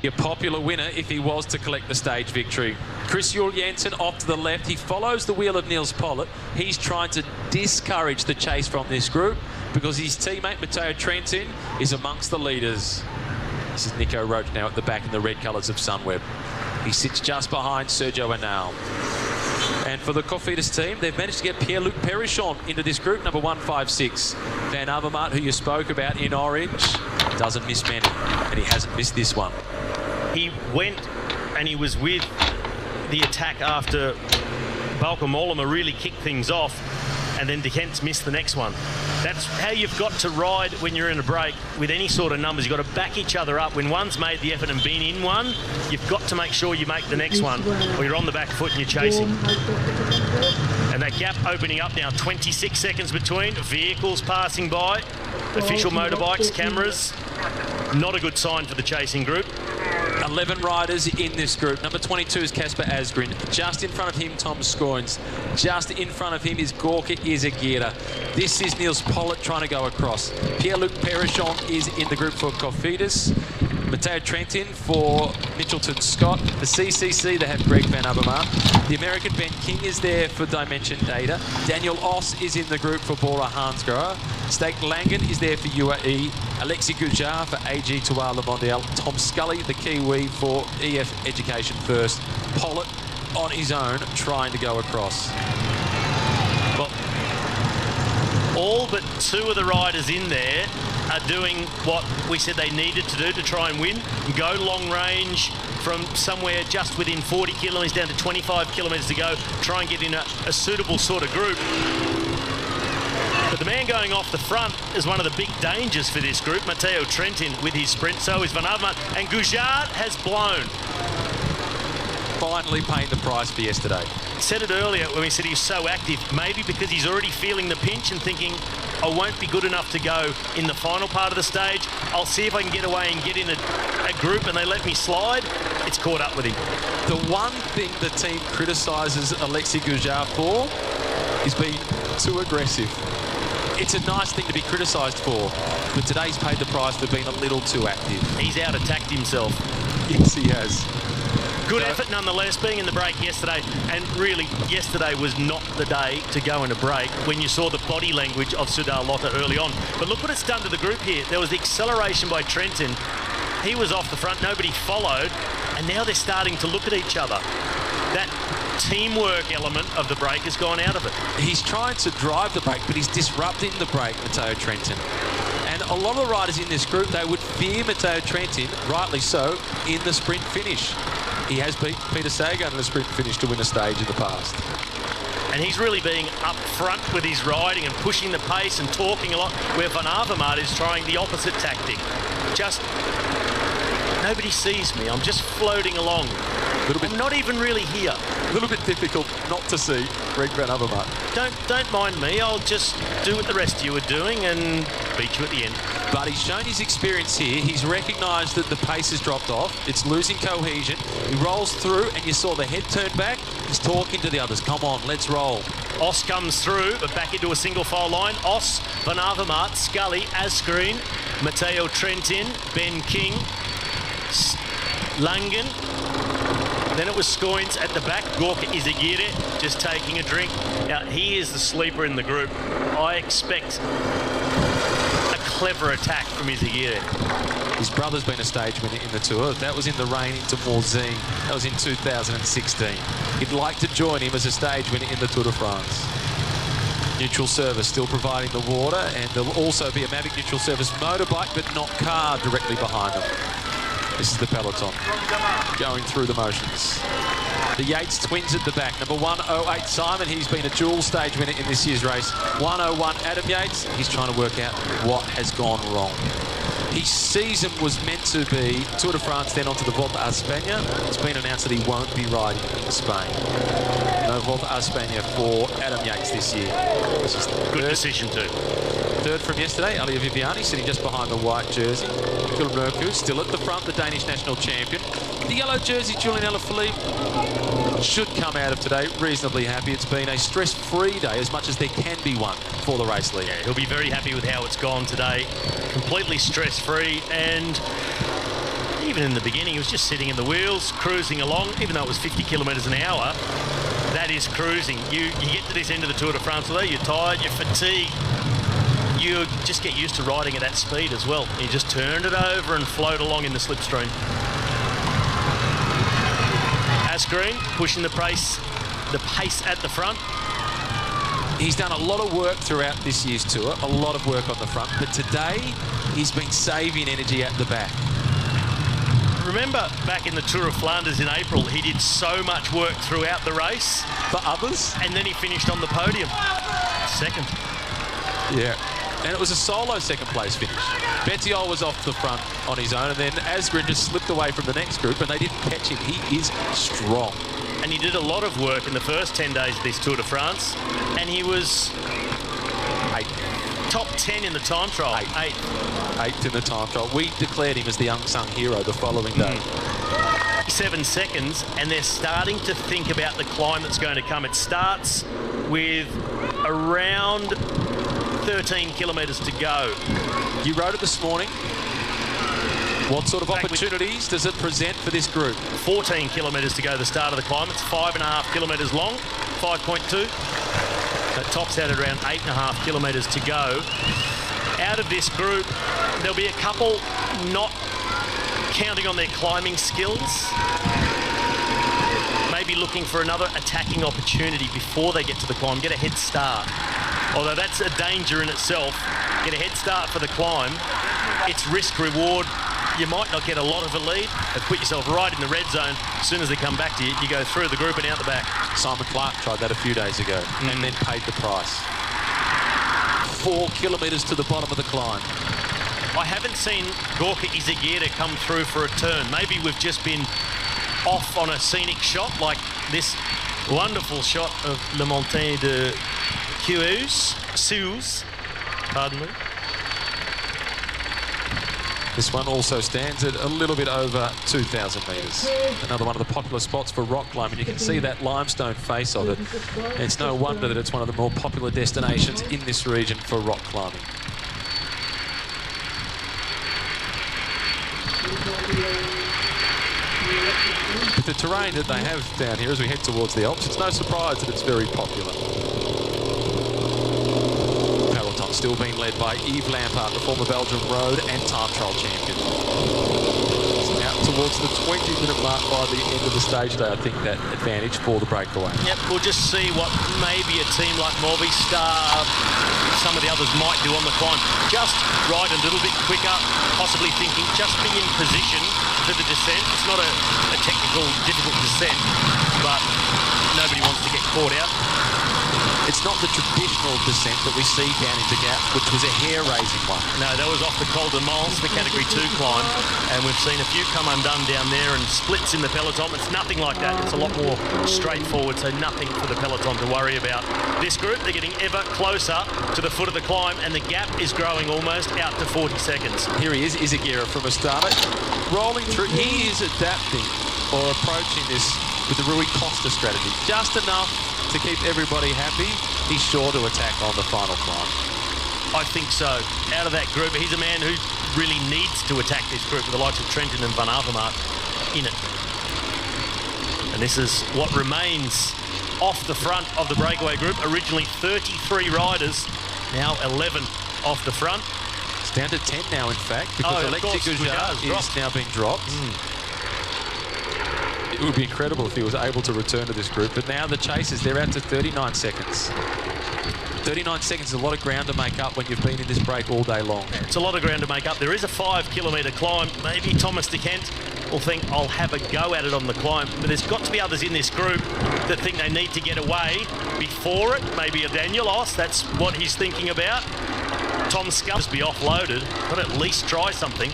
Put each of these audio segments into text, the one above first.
A popular winner if he was to collect the stage victory. Chris Juul-Jensen off to the left. He follows the wheel of Niels Pollitt. He's trying to discourage the chase from this group because his teammate Matteo Trentin is amongst the leaders. This is Nico Roach now at the back in the red colours of Sunweb. He sits just behind Sergio Henao. And for the Cofidis team, they've managed to get Pierre-Luc Perichon into this group, number 156. Van Avermaet, who you spoke about in orange, doesn't miss many, and he hasn't missed this one. He went and he was with the attack after Bauke Mollema really kicked things off, and then De Kent's missed the next one. That's how you've got to ride when you're in a break with any sort of numbers. You've got to back each other up. When one's made the effort and been in one, you've got to make sure you make the next one, or you're on the back foot and you're chasing. And that gap opening up now, 26 seconds between, vehicles passing by, official motorbikes, cameras. Not a good sign for the chasing group. 11 riders in this group. Number 22 is Casper Asgreen. Just in front of him, Tom Scoins. Just in front of him is Gorka Izagirre. This is Niels Pollitt trying to go across. Pierre-Luc Perichon is in the group for Cofidis. Matteo Trentin for Mitchelton Scott. For CCC, they have Greg Van Avermaet. The American Ben King is there for Dimension Data. Daniel Oss is in the group for Bora Hansgrohe. Stake Langen is there for UAE. Alexis Gujjar for AG Tour Le Mondial. Tom Scully, the Kiwi, for EF Education First. Pollitt on his own, trying to go across. Well, all but two of the riders in there are doing what we said they needed to do to try and win. Go long range from somewhere just within 40 kilometres down to 25 kilometres to go. Try and get in a suitable sort of group. But the man going off the front is one of the big dangers for this group. Matteo Trentin with his sprint, so is Van Avermaet. And Gujjar has blown. Finally paying the price for yesterday. Said it earlier when we said he's so active, maybe because he's already feeling the pinch and thinking, I won't be good enough to go in the final part of the stage. I'll see if I can get away and get in a group and they let me slide. It's caught up with him. The one thing the team criticises Alexis Gujjar for is being too aggressive. It's a nice thing to be criticised for, but today's paid the price for being a little too active. He's out-attacked himself. Yes, he has. Good effort nonetheless, being in the break yesterday, and really yesterday was not the day to go in a break when you saw the body language of Sudal Lotta early on. But look what it's done to the group here. There was the acceleration by Trentin. He was off the front, nobody followed, and now they're starting to look at each other. That teamwork element of the break has gone out of it. He's trying to drive the break, but he's disrupting the break, Matteo Trentin. And a lot of the riders in this group, they would fear Matteo Trentin, rightly so, in the sprint finish. He has beat Peter Sagan in the sprint finish to win a stage in the past. And he's really being up front with his riding and pushing the pace and talking a lot, where Van Avermaet is trying the opposite tactic. Just, nobody sees me, I'm just floating along. I'm not even really here. A little bit difficult not to see Greg Van Avermaet. Don't mind me, I'll just do what the rest of you are doing and beat you at the end. But he's shown his experience here. He's recognised that the pace has dropped off. It's losing cohesion. He rolls through and you saw the head turn back. He's talking to the others. Come on, let's roll. Oss comes through, but back into a single file line. Oss, Van Avermaet, Scully, Asgreen, Matteo Trentin, Ben King, Langen. Then it was Scoins at the back. Gorka Izagirre just taking a drink. Now, he is the sleeper in the group. I expect a clever attack from Izagirre. His brother's been a stage winner in the Tour. That was in the rain into Morzine. That was in 2016. He'd like to join him as a stage winner in the Tour de France. Neutral Service still providing the water, and there'll also be a Mavic Neutral Service motorbike, but not car, directly behind them. This is the peloton going through the motions. The Yates twins at the back. Number 108 Simon, he's been a dual stage winner in this year's race. 101 Adam Yates, he's trying to work out what has gone wrong. His season was meant to be Tour de France, then onto the Volta a España. It's been announced that he won't be riding in Spain. No Volta a España for Adam Yates this year. This is good decision too. Third from yesterday, Elia Viviani sitting just behind the white jersey. Phil Murku still at the front, the Danish national champion. The yellow jersey, Julian Alaphilippe, should come out of today reasonably happy. It's been a stress-free day, as much as there can be one for the race league. Yeah, he'll be very happy with how it's gone today. Completely stress-free, and he even in the beginning, he was just sitting in the wheels, cruising along, even though it was 50 kilometres an hour. That is cruising. You get to this end of the Tour de France, although you're tired, you're fatigued, you just get used to riding at that speed as well. You just turn it over and float along in the slipstream. Asgreen pushing the pace at the front. He's done a lot of work throughout this year's tour, a lot of work on the front, but today he's been saving energy at the back. Remember back in the Tour of Flanders in April, he did so much work throughout the race. For others? And then he finished on the podium. Second. Yeah. And it was a solo second place finish. Bettiol was off the front on his own, and then Asgreen just slipped away from the next group, and they didn't catch him. He is strong. And he did a lot of work in the first 10 days of this Tour de France, and he was top 10 in the time trial. Eighth in the time trial. We declared him as the unsung hero the following day. 7 seconds, and they're starting to think about the climb that's going to come. It starts with around 13 kilometres to go. You rode it this morning. What sort of opportunities does it present for this group? 14 kilometres to go, the start of the climb. It's 5.5 kilometres long, 5.2. It tops out at around 8.5 kilometres to go. Out of this group, there'll be a couple not counting on their climbing skills. Maybe looking for another attacking opportunity before they get to the climb, get a head start. Although that's a danger in itself. Get a head start for the climb. It's risk-reward. You might not get a lot of a lead, but put yourself right in the red zone. As soon as they come back to you, you go through the group and out the back. Simon Clark tried that a few days ago and then paid the price. 4 kilometres to the bottom of the climb. I haven't seen Gorka Izagirre come through for a turn. Maybe we've just been off on a scenic shot, like this wonderful shot of Le Montagne de Suze. Pardon me. This one also stands at a little bit over 2,000 metres. Another one of the popular spots for rock climbing. You can see that limestone face of it. And it's no wonder that it's one of the more popular destinations in this region for rock climbing. With the terrain that they have down here as we head towards the Alps, it's no surprise that it's very popular. Still being led by Yves Lampaert, the former Belgian road and time trial champion. So out towards the 20-minute mark by the end of the stage day, I think that advantage for the breakaway. Yep, we'll just see what maybe a team like Movistar, some of the others might do on the climb. Just ride a little bit quicker, possibly thinking just be in position for the descent. It's not a technical, difficult descent, but nobody wants to get caught out. It's not the traditional descent that we see down into Gap, which was a hair-raising one. No, that was off the Col de Mons, the Category 2 climb, and we've seen a few come undone down there and splits in the peloton. It's nothing like that. It's a lot more straightforward, so nothing for the peloton to worry about. This group, they're getting ever closer to the foot of the climb, and the gap is growing almost out to 40 seconds. Here he is, Izagirre from Astana, rolling through. He is adapting or approaching this with the Rui Costa strategy. Just enough to keep everybody happy. He's sure to attack on the final climb. I think so. Out of that group, he's a man who really needs to attack this group with the likes of Trentin and Van Avermaet in it. And this is what remains off the front of the breakaway group. Originally 33 riders, now 11 off the front. It's down to 10 now, in fact, because Alexis Gujard is now being dropped. It would be incredible if he was able to return to this group, but now the chasers, they're out to 39 seconds. 39 seconds is a lot of ground to make up when you've been in this break all day long. It's a lot of ground to make up. There is a 5-kilometre climb. Maybe Thomas de Kent will think, I'll have a go at it on the climb. But there's got to be others in this group that think they need to get away before it. Maybe a Danielos, that's what he's thinking about. Tom Scully just be offloaded, but at least try something.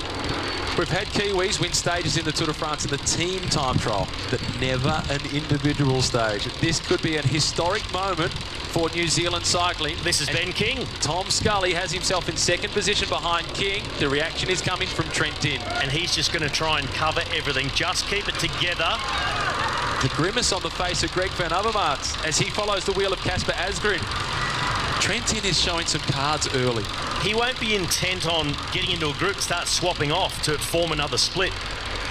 We've had Kiwis win stages in the Tour de France in the team time trial, but never an individual stage. This could be a historic moment for New Zealand cycling. This is Ben King. Tom Scully has himself in second position behind King. The reaction is coming from Trentin. And he's just going to try and cover everything. Just keep it together. The grimace on the face of Greg Van Avermaet as he follows the wheel of Casper Asgreen. Trentin is showing some cards early. He won't be intent on getting into a group, start swapping off to form another split.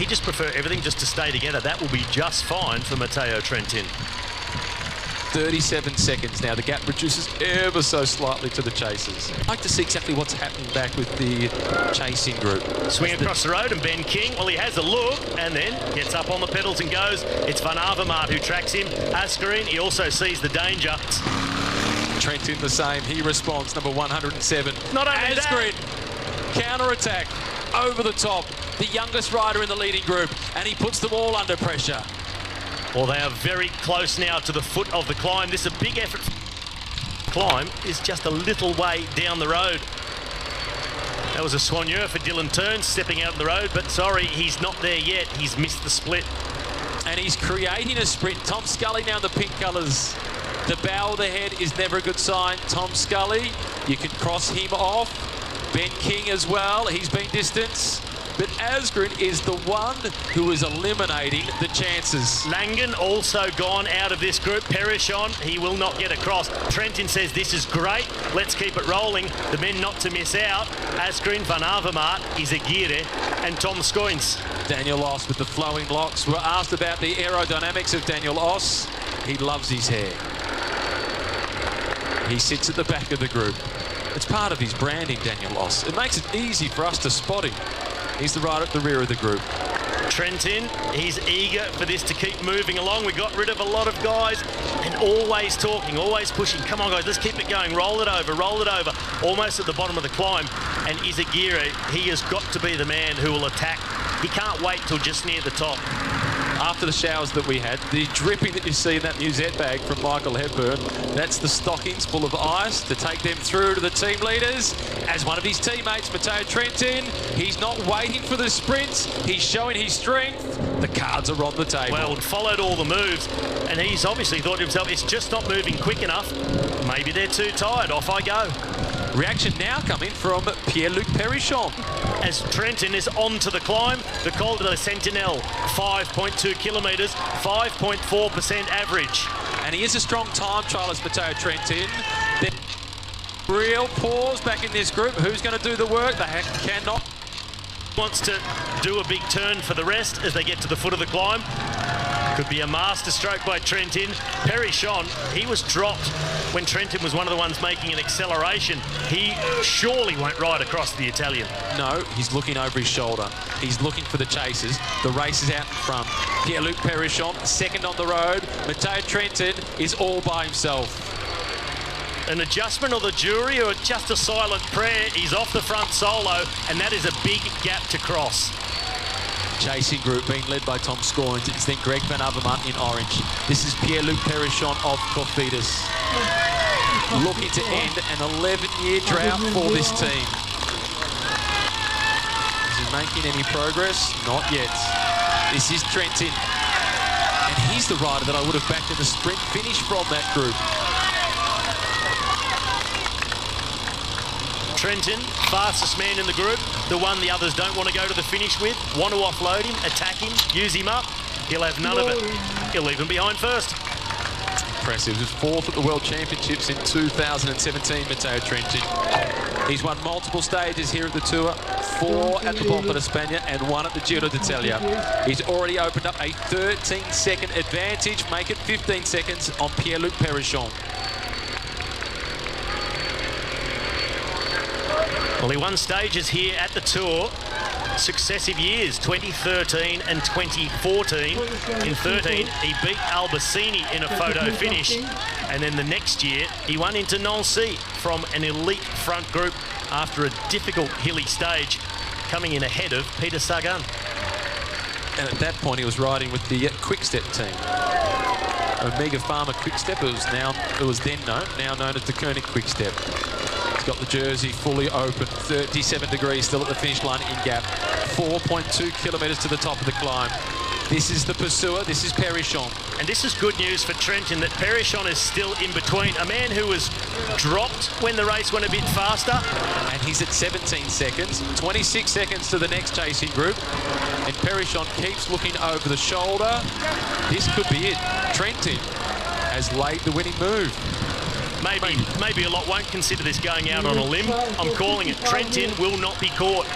He just prefer everything just to stay together. That will be just fine for Matteo Trentin. 37 seconds now. The gap reduces ever so slightly to the chasers. I'd like to see exactly what's happening back with the chasing group. Swing across the road, and Ben King, well, he has a look and then gets up on the pedals and goes. It's Van Avermaet who tracks him. Asgreen, he also sees the danger. Trentin the same. He responds, number 107. Not only Asgreen, counter-attack, over the top. The youngest rider in the leading group, and he puts them all under pressure. Well, they are very close now to the foot of the climb. This is a big effort. Climb is just a little way down the road. That was a soigneur for Dylan Turns stepping out on the road, but sorry, he's not there yet. He's missed the split. And he's creating a sprint. Tom Scully now in the pink colours. The bow of the head is never a good sign. Tom Scully, you can cross him off. Ben King as well, he's been distanced. But Asgreen is the one who is eliminating the chances. Langen also gone out of this group. Perichon, he will not get across. Trentin says this is great. Let's keep it rolling. The men not to miss out. Asgreen, Van Avermaet, Izagirre and Tom Scoins. Daniel Oss with the flowing locks. We're asked about the aerodynamics of Daniel Oss. He loves his hair. He sits at the back of the group. It's part of his branding, Daniel Oss. It makes it easy for us to spot him. He's the rider at the rear of the group. Trentin, he's eager for this to keep moving along. We got rid of a lot of guys and always talking, always pushing. Come on, guys, let's keep it going. Roll it over, almost at the bottom of the climb. And Izagirre, he has got to be the man who will attack. He can't wait till just near the top. After the showers that we had, the dripping that you see in that musette bag from Michael Hepburn, that's the stockings full of ice to take them through to the team leaders. As one of his teammates, Matteo Trentin, he's not waiting for the sprints, he's showing his strength. The cards are on the table. Well, followed all the moves, and he's obviously thought to himself, it's just not moving quick enough. Maybe they're too tired, off I go. Reaction now coming from Pierre-Luc Perichon. As Trentin is on to the climb, the Col de la Sentinelle, 5.2 kilometres, 5.4% average. And he is a strong time trialist, Matteo Trentin. Then real pause back in this group. Who's going to do the work? They cannot. Wants to do a big turn for the rest as they get to the foot of the climb. Could be a master stroke by Trentin. Perichon, he was dropped when Trentin was one of the ones making an acceleration. He surely won't ride across the Italian. No, he's looking over his shoulder. He's looking for the chasers. The race is out in front. Pierre-Luc Perichon, second on the road. Matteo Trentin is all by himself. An adjustment of the jury or just a silent prayer. He's off the front solo, and that is a big gap to cross. Chasing group being led by Tom Scoins. It's then Greg Van Avermaet in orange. This is Pierre-Luc Perichon of Cofidis. Looking to end an 11-year drought for this team. Is he making any progress? Not yet. This is Trentin. And he's the rider that I would have backed in the sprint finish from that group. Trentin, fastest man in the group, the one the others don't want to go to the finish with, want to offload him, attack him, use him up. He'll have none of it. He'll leave him behind first. Impressive. He was fourth at the World Championships in 2017, Matteo Trentin. He's won multiple stages here at the Tour, 4 at the Volta di Spagna and 1 at the Giro d'Italia. He's already opened up a 13-second advantage, make it 15 seconds on Pierre-Luc Perichon. Well, he won stages here at the Tour successive years, 2013 and 2014. In 13, he beat Albacini in a photo finish. And then the next year, he won into Nancy from an elite front group after a difficult hilly stage, coming in ahead of Peter Sagan. And at that point, he was riding with the Quick-Step team. Omega Pharma Quick-Step, it was then known, now known as the Koenig Quick-Step. He's got the jersey fully open, 37 degrees still at the finish line in gap, 4.2 kilometres to the top of the climb. This is the pursuer, this is Perichon. And this is good news for Trentin that Perichon is still in between. A man who was dropped when the race went a bit faster. And he's at 17 seconds, 26 seconds to the next chasing group. And Perichon keeps looking over the shoulder. This could be it. Trentin has laid the winning move. Maybe a lot won't consider this going out on a limb. I'm calling it. Trentin will not be caught.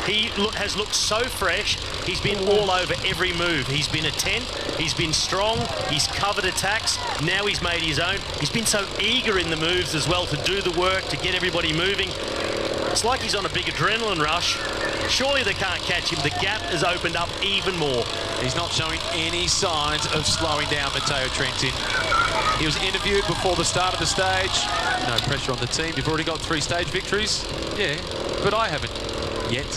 He has looked so fresh. He's been all over every move. He's been attent, he's been strong, he's covered attacks, now he's made his own. He's been so eager in the moves as well to do the work, to get everybody moving. It's like he's on a big adrenaline rush. Surely they can't catch him. The gap has opened up even more. He's not showing any signs of slowing down, Matteo Trentin. He was interviewed before the start of the stage. No pressure on the team. You've already got 3 stage victories. Yeah, but I haven't yet.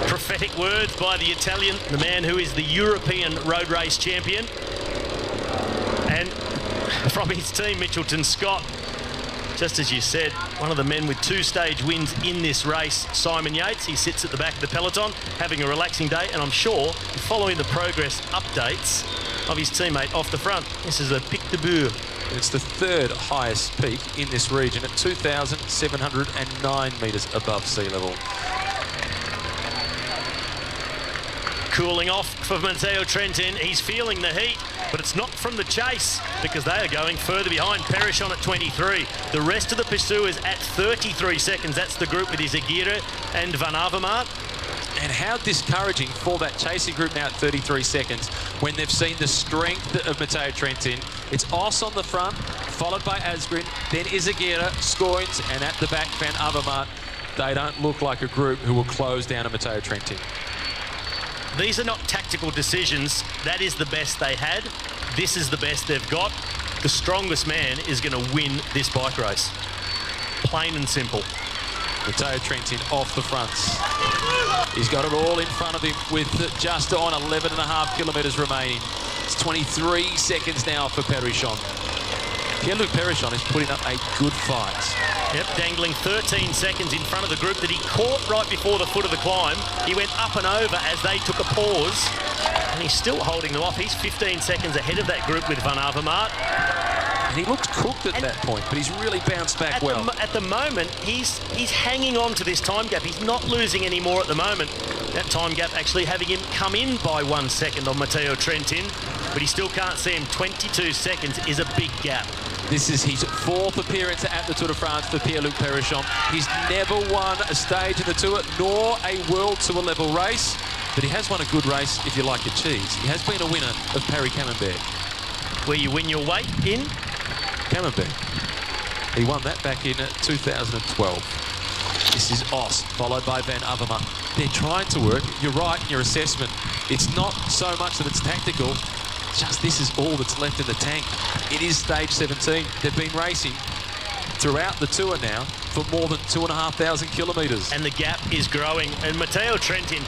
Prophetic words by the Italian, the man who is the European road race champion. And from his team, Mitchelton Scott, just as you said, one of the men with 2 stage wins in this race, Simon Yates. He sits at the back of the peloton, having a relaxing day, and I'm sure following the progress updates of his teammate off the front. This is a Pic de Bourg. It's the 3rd highest peak in this region at 2,709 metres above sea level. Cooling off for Matteo Trentin. He's feeling the heat, but it's not from the chase because they are going further behind. Perichon at 23. The rest of the pursuers at 33 seconds. That's the group with Izagirre and Van Avermaet. And how discouraging for that chasing group now at 33 seconds when they've seen the strength of Matteo Trentin. It's Os on the front, followed by Asgreen, then Izagirre, Scoins, and at the back, Van Avermaet. They don't look like a group who will close down a Matteo Trentin. These are not tactical decisions. That is the best they had. This is the best they've got. The strongest man is going to win this bike race. Plain and simple. Matteo Trentin off the fronts. He's got it all in front of him with just on 11.5 kilometres remaining. It's 23 seconds now for Perichon. Pierre-Luc Perichon is putting up a good fight. Yep, dangling 13 seconds in front of the group that he caught right before the foot of the climb. He went up and over as they took a pause, and he's still holding them off. He's 15 seconds ahead of that group with Van Avermaet. And he looks cooked at that point, but he's really bounced back well. At the moment, he's hanging on to this time gap. He's not losing any more at the moment. That time gap actually having him come in by 1 second on Matteo Trentin, but he still can't see him. 22 seconds is a big gap. This is his 4th appearance at the Tour de France for Pierre-Luc Perichon. He's never won a stage in the Tour, nor a World Tour level race, but he has won a good race if you like your cheese. He has been a winner of Paris-Camembert. Where you win your weight in? Camembert. He won that back in 2012. This is Os, followed by Van Avermaet. They're trying to work. You're right in your assessment. It's not so much that it's tactical, just this is all that's left in the tank. It is stage 17. They've been racing throughout the Tour now for more than 2,500 kilometres. And the gap is growing. And Matteo Trentin,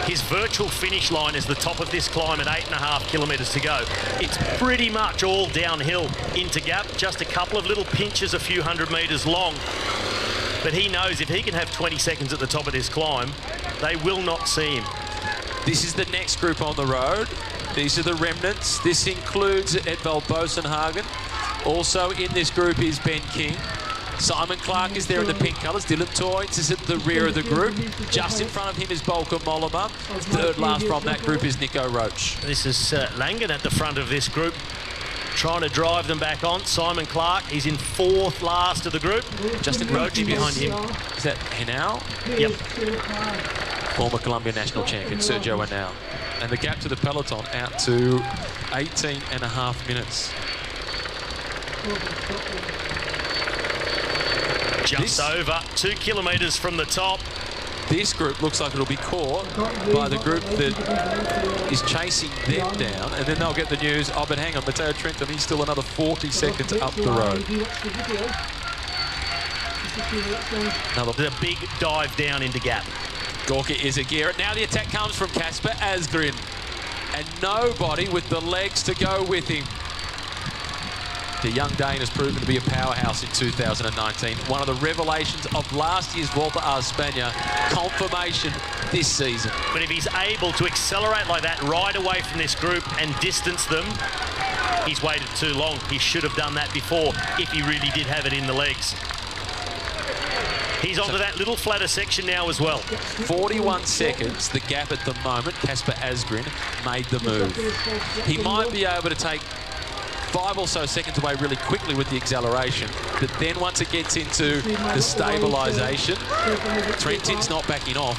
his virtual finish line is the top of this climb at 8.5 kilometres to go. It's pretty much all downhill into gap, just a couple of little pinches a few hundred metres long. But he knows if he can have 20 seconds at the top of this climb, they will not see him. This is the next group on the road. These are the remnants. This includes Edvald Bosenhagen. Also in this group is Ben King. Simon Clark is there in the pink colours. Dylan Toynes is at the rear of the group. Just in front of him is Volker Mollema. 3rd last from that group is Nico Roche. This is Langen at the front of this group, trying to drive them back on. Simon Clark, he's in 4th last of the group. Justin Roche behind him. Is that Henao? Yep. Former Colombian national champion, Sergio Henao. And the gap to the peloton out to 18.5 minutes. Just over 2 kilometres from the top. This group looks like it'll be caught by the group that is chasing them down, and then they'll get the news, oh, but hang on, Matteo Trentin, he's still another 40 seconds up the road. Another big dive down into gap. Gorka Izagirre. Now the attack comes from Kasper Asgreen, and nobody with the legs to go with him. The young Dane has proven to be a powerhouse in 2019. One of the revelations of last year's Volta a España, confirmation this season. But if he's able to accelerate like that right away from this group and distance them, he's waited too long. He should have done that before if he really did have it in the legs. He's onto that little flatter section now as well. 41 seconds, the gap at the moment. Kasper Asgreen made the move. He might be able to take 5 or so seconds away really quickly with the acceleration. But then once it gets into the stabilisation, Trentin's not backing off.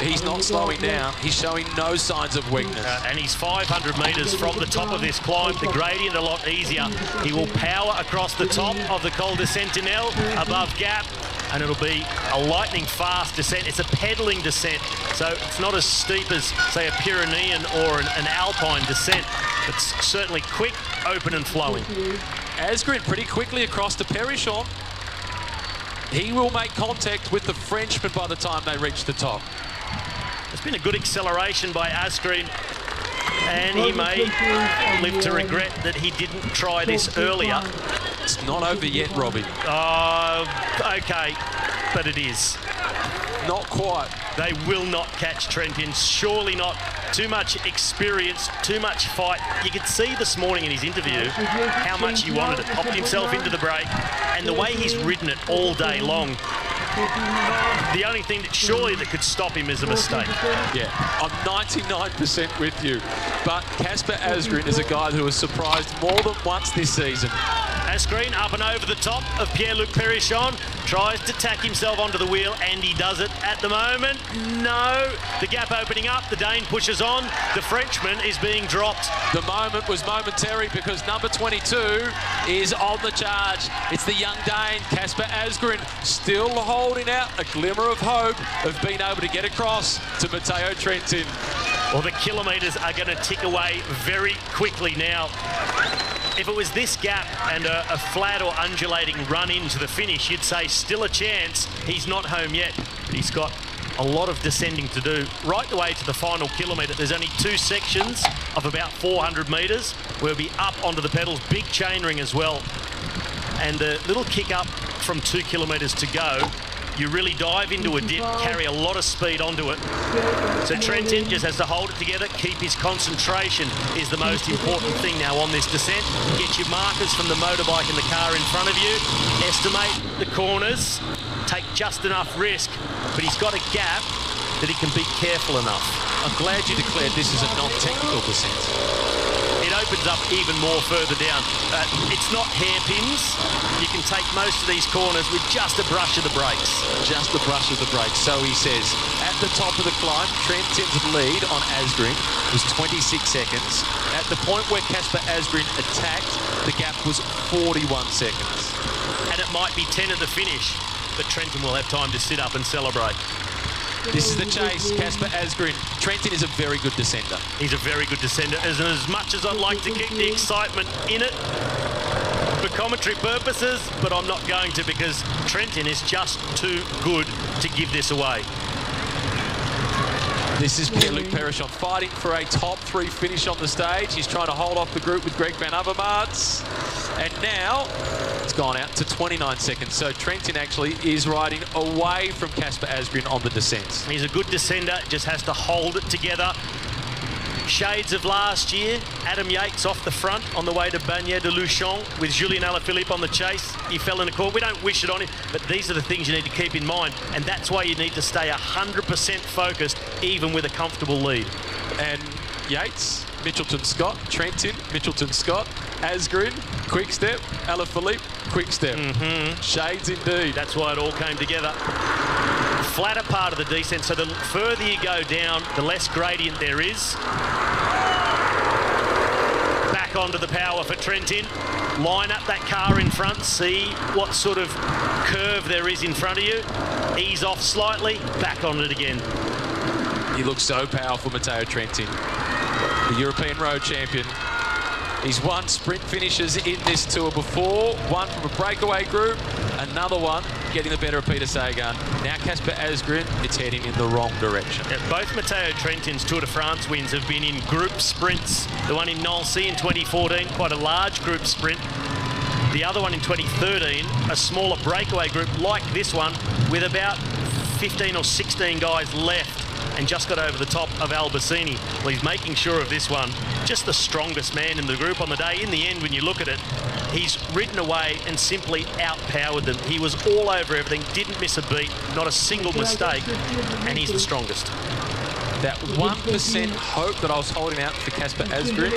He's not slowing down. He's showing no signs of weakness. And he's 500 metres from the top of this climb. The gradient a lot easier. He will power across the top of the Col de Sentinelle above Gap, and it'll be a lightning fast descent. It's a pedalling descent, so it's not as steep as, say, a Pyrenean or an Alpine descent. It's certainly quick, open and flowing. Asgreen pretty quickly across to Perichon. He will make contact with the Frenchman by the time they reach the top. It's been a good acceleration by Asgreen, and he may live to regret that he didn't try this earlier. It's not over yet, Robbie. Okay, but it is. Not quite. They will not catch Trentin, surely not. Too much experience, too much fight. You could see this morning in his interview how much he wanted it. Popped himself into the break, and the way he's ridden it all day long, the only thing that surely that could stop him is a mistake. Yeah, I'm 99% with you. But Casper Asgreen is a guy who has surprised more than once this season. Asgreen up and over the top of Pierre-Luc Perichon, tries to tack himself onto the wheel, and he does it at the moment. No, the gap opening up, the Dane pushes on, the Frenchman is being dropped. The moment was momentary because number 22 is on the charge. It's the young Dane, Casper Asgreen, still holding out a glimmer of hope of being able to get across to Matteo Trentin. Well, the kilometres are going to tick away very quickly now. If it was this gap and a flat or undulating run into the finish, you'd say still a chance. He's not home yet. He's got a lot of descending to do. Right the way to the final kilometre, there's only 2 sections of about 400 metres. We'll be up onto the pedals, big chainring as well. And the little kick up from 2 kilometres to go, you really dive into a dip, carry a lot of speed onto it. So Trentin just has to hold it together, keep his concentration is the most important thing now on this descent. Get your markers from the motorbike and the car in front of you, estimate the corners, take just enough risk, but he's got a gap that he can be careful enough. I'm glad you declared this is a non-technical descent. It opens up even more further down. It's not hairpins. You can take most of these corners with just a brush of the brakes. Just a brush of the brakes, so he says. At the top of the climb, Trentin's lead on Asgreen was 26 seconds. At the point where Casper Asgreen attacked, the gap was 41 seconds. And it might be 10 at the finish, but Trentin will have time to sit up and celebrate. This is the chase, Casper Asgreen. Trentin is a very good descender. He's a very good descender. As much as I'd like to keep the excitement in it for commentary purposes, but I'm not going to because Trentin is just too good to give this away. This is Pierre-Luc Perichon fighting for a top 3 finish on the stage. He's trying to hold off the group with Greg Van Avermaet. And now it's gone out to 29 seconds. So Trentin actually is riding away from Casper Asgreen on the descent. He's a good descender, just has to hold it together. Shades of last year, Adam Yates off the front on the way to Bagnères de Luchon with Julien Alaphilippe on the chase. He fell in a corner. We don't wish it on him, but these are the things you need to keep in mind, and that's why you need to stay 100% focused, even with a comfortable lead. And Yates, Mitchelton Scott, Trentin, Mitchelton Scott, Asgreen, quick step, Alaphilippe, quick step. Shades indeed. That's why it all came together. Flatter part of the descent, so the further you go down, the less gradient there is. Back onto the power for Trentin. Line up that car in front, see what sort of curve there is in front of you. Ease off slightly, back on it again. He looks so powerful, Matteo Trentin, the European road champion. He's won sprint finishes in this tour before, one from a breakaway group, another one getting the better of Peter Sagan. Now Casper Asgreen, it's heading in the wrong direction. Yeah, both Matteo Trentin's Tour de France wins have been in group sprints. The one in Nancy in 2014, quite a large group sprint. The other one in 2013, a smaller breakaway group like this one with about 15 or 16 guys left and just got over the top of Albacini. Well, he's making sure of this one. Just the strongest man in the group on the day. In the end, when you look at it, he's ridden away and simply outpowered them. He was all over everything, didn't miss a beat, not a single mistake, and he's the strongest. That 1% hope that I was holding out for Casper Asgreen,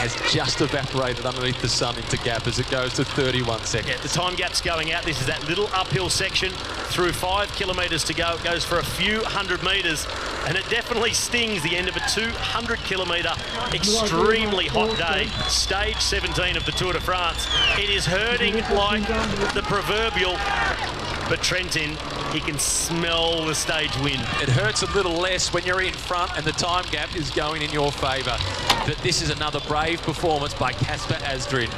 has just evaporated underneath the sun into gap as it goes to 31 seconds. Yeah, the time gap's going out. This is that little uphill section through 5 kilometres to go. It goes for a few hundred metres, and it definitely stings the end of a 200 kilometre extremely hot day. Stage 17 of the Tour de France. It is hurting like the proverbial, but Trentin, he can smell the stage wind. It hurts a little less when you're in front and the time gap is going in your favour. But this is another brave performance by Casper Asgreen.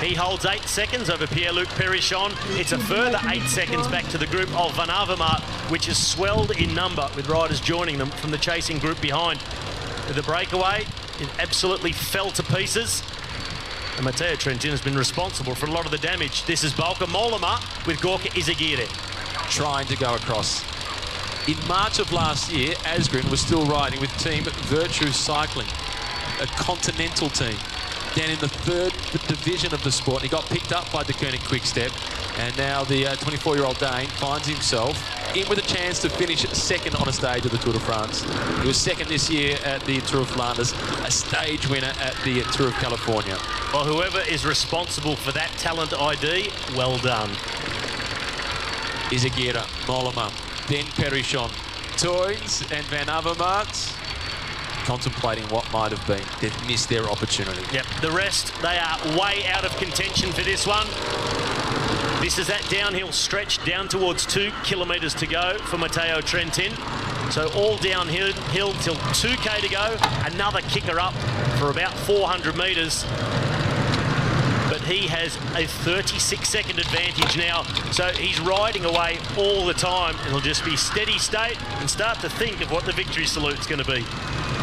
He holds 8 seconds over Pierre-Luc Perichon. It's a further 8 seconds back to the group of Van Avermaet, which has swelled in number with riders joining them from the chasing group behind. The breakaway, it absolutely fell to pieces. And Matteo Trentin has been responsible for a lot of the damage. This is Bauke Mollema with Gorka Izagirre. Trying to go across. In March of last year, Asgreen was still riding with Team Virtue Cycling, a continental team, down in the 3rd division of the sport. He got picked up by De Koning Quick-Step, and now the 24-year-old Dane finds himself in with a chance to finish 2nd on a stage of the Tour de France. He was 2nd this year at the Tour of Flanders, a stage winner at the Tour of California. Well, whoever is responsible for that talent ID, well done. Izagirre, Mollema, then Perichon, Toynes and Van Avermaet contemplating what might have been. They've missed their opportunity. Yep, the rest, they are way out of contention for this one. This is that downhill stretch down towards 2 kilometres to go for Matteo Trentin. So all downhill till 2k to go. Another kicker up for about 400 metres. But he has a 36-second advantage now. So he's riding away all the time. It'll just be steady state and start to think of what the victory salute's going to be.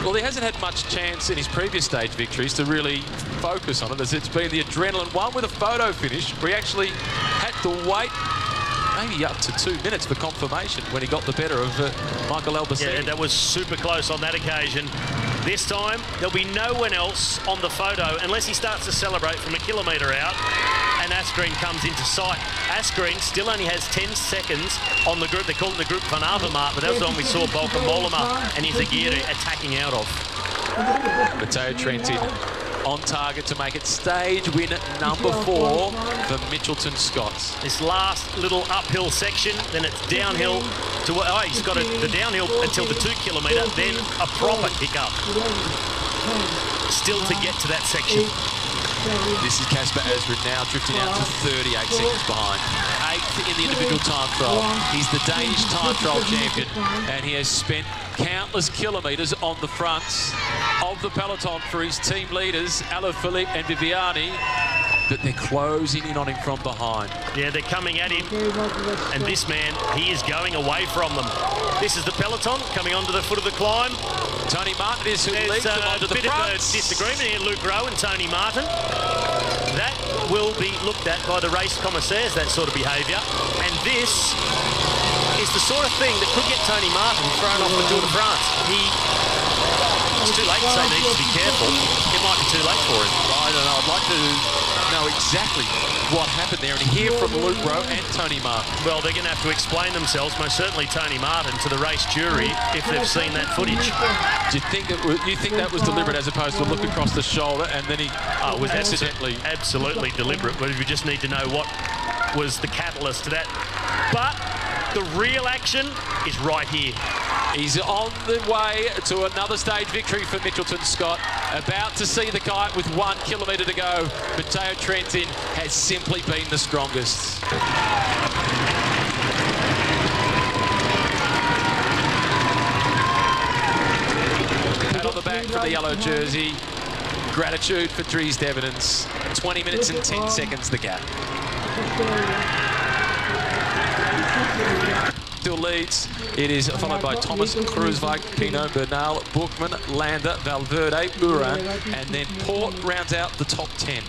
Well, he hasn't had much chance in his previous stage victories to really focus on it, as it's been the adrenaline, one with a photo finish where he actually had to wait maybe up to 2 minutes for confirmation when he got the better of Michael Albacete. Yeah, that was super close on that occasion. This time, there'll be no one else on the photo unless he starts to celebrate from a kilometre out and Asgreen comes into sight. Asgreen still only has 10 seconds on the group. They call it the group Van Avermaet, but that was the one we saw Bauke Mollema and Izagirre attacking out of. Matteo Trentin on target to make it stage win number 4 for Mitchelton Scott. This last little uphill section, then it's downhill to, he's got the downhill until the 2 kilometre, then a proper kick up. Still to get to that section. This is Casper Asgreen now drifting out to 38 seconds behind. 8th in the individual time trial. He's the Danish time trial champion, and he has spent countless kilometres on the fronts of the peloton for his team leaders, Alaphilippe and Viviani, but they're closing in on him from behind. Yeah, they're coming at him, and this man, he is going away from them. This is the peloton coming onto the foot of the climb. Tony Martin is who leads them onto the front. There's a bit of a disagreement here, Luke Rowe and Tony Martin. That will be looked at by the race commissaires, that sort of behaviour. And this is the sort of thing that could get Tony Martin thrown off the Tour de France. It's too late to say he needs to be careful. It might be too late for him. I don't know. I'd like to know exactly what happened there and hear from Luke Rowe and Tony Martin. Well, they're going to have to explain themselves, most certainly Tony Martin, to the race jury if they've seen that footage. Do you think that was deliberate as opposed to a look across the shoulder and then he was accidentally... Absolutely deliberate, but we just need to know what was the catalyst to that. But the real action is right here. He's on the way to another stage victory for Mitchelton Scott. About to see the kite with 1 kilometre to go. Matteo Trentin has simply been the strongest. Pat on the back from the yellow jersey. Gratitude for Dries Devenants. 20 minutes and 10 seconds the gap. Still leads. It is followed by Thomas, Kruiswijk, Pinot, Bernal, Bookman, Landa, Valverde, Uran, and then Port rounds out the top 10.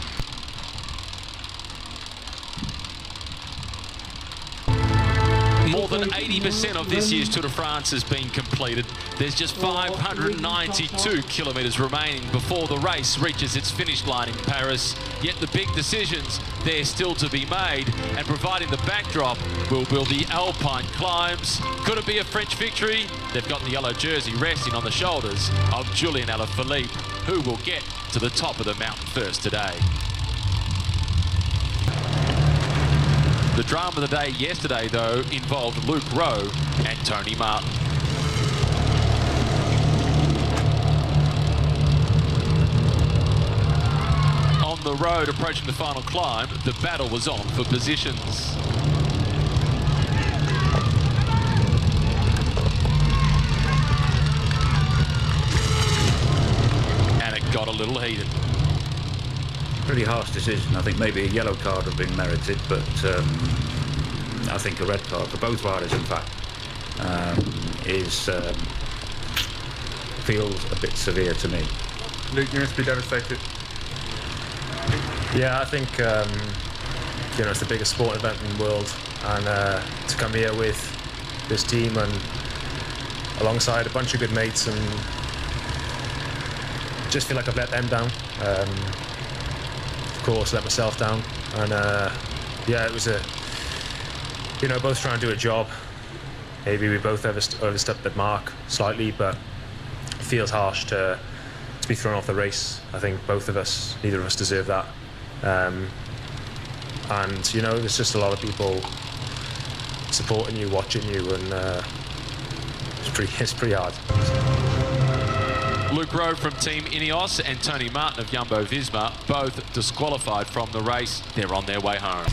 More than 80% of this year's Tour de France has been completed. There's just 592 kilometres remaining before the race reaches its finish line in Paris. Yet the big decisions, they're still to be made. And providing the backdrop will build the Alpine climbs. Could it be a French victory? They've got the yellow jersey resting on the shoulders of Julian Alaphilippe, who will get to the top of the mountain first today. The drama of the day yesterday, though, involved Luke Rowe and Tony Martin. On the road approaching the final climb, the battle was on for positions. And it got a little heated. Pretty harsh decision. I think maybe a yellow card would have been merited, but I think a red card for both riders, in fact, feels a bit severe to me. Luke, you must be devastated. Yeah, I think it's the biggest sporting event in the world, and to come here with this team and alongside a bunch of good mates, and just feel like I've let them down. Of course, let myself down, and yeah, it was both trying to do a job. Maybe we both overstepped the mark slightly, but it feels harsh to be thrown off the race. I think neither of us deserve that. And there's just a lot of people supporting you, watching you, and it's pretty hard. Luke Rowe from Team Ineos and Tony Martin of Jumbo-Visma, both disqualified from the race. They're on their way home.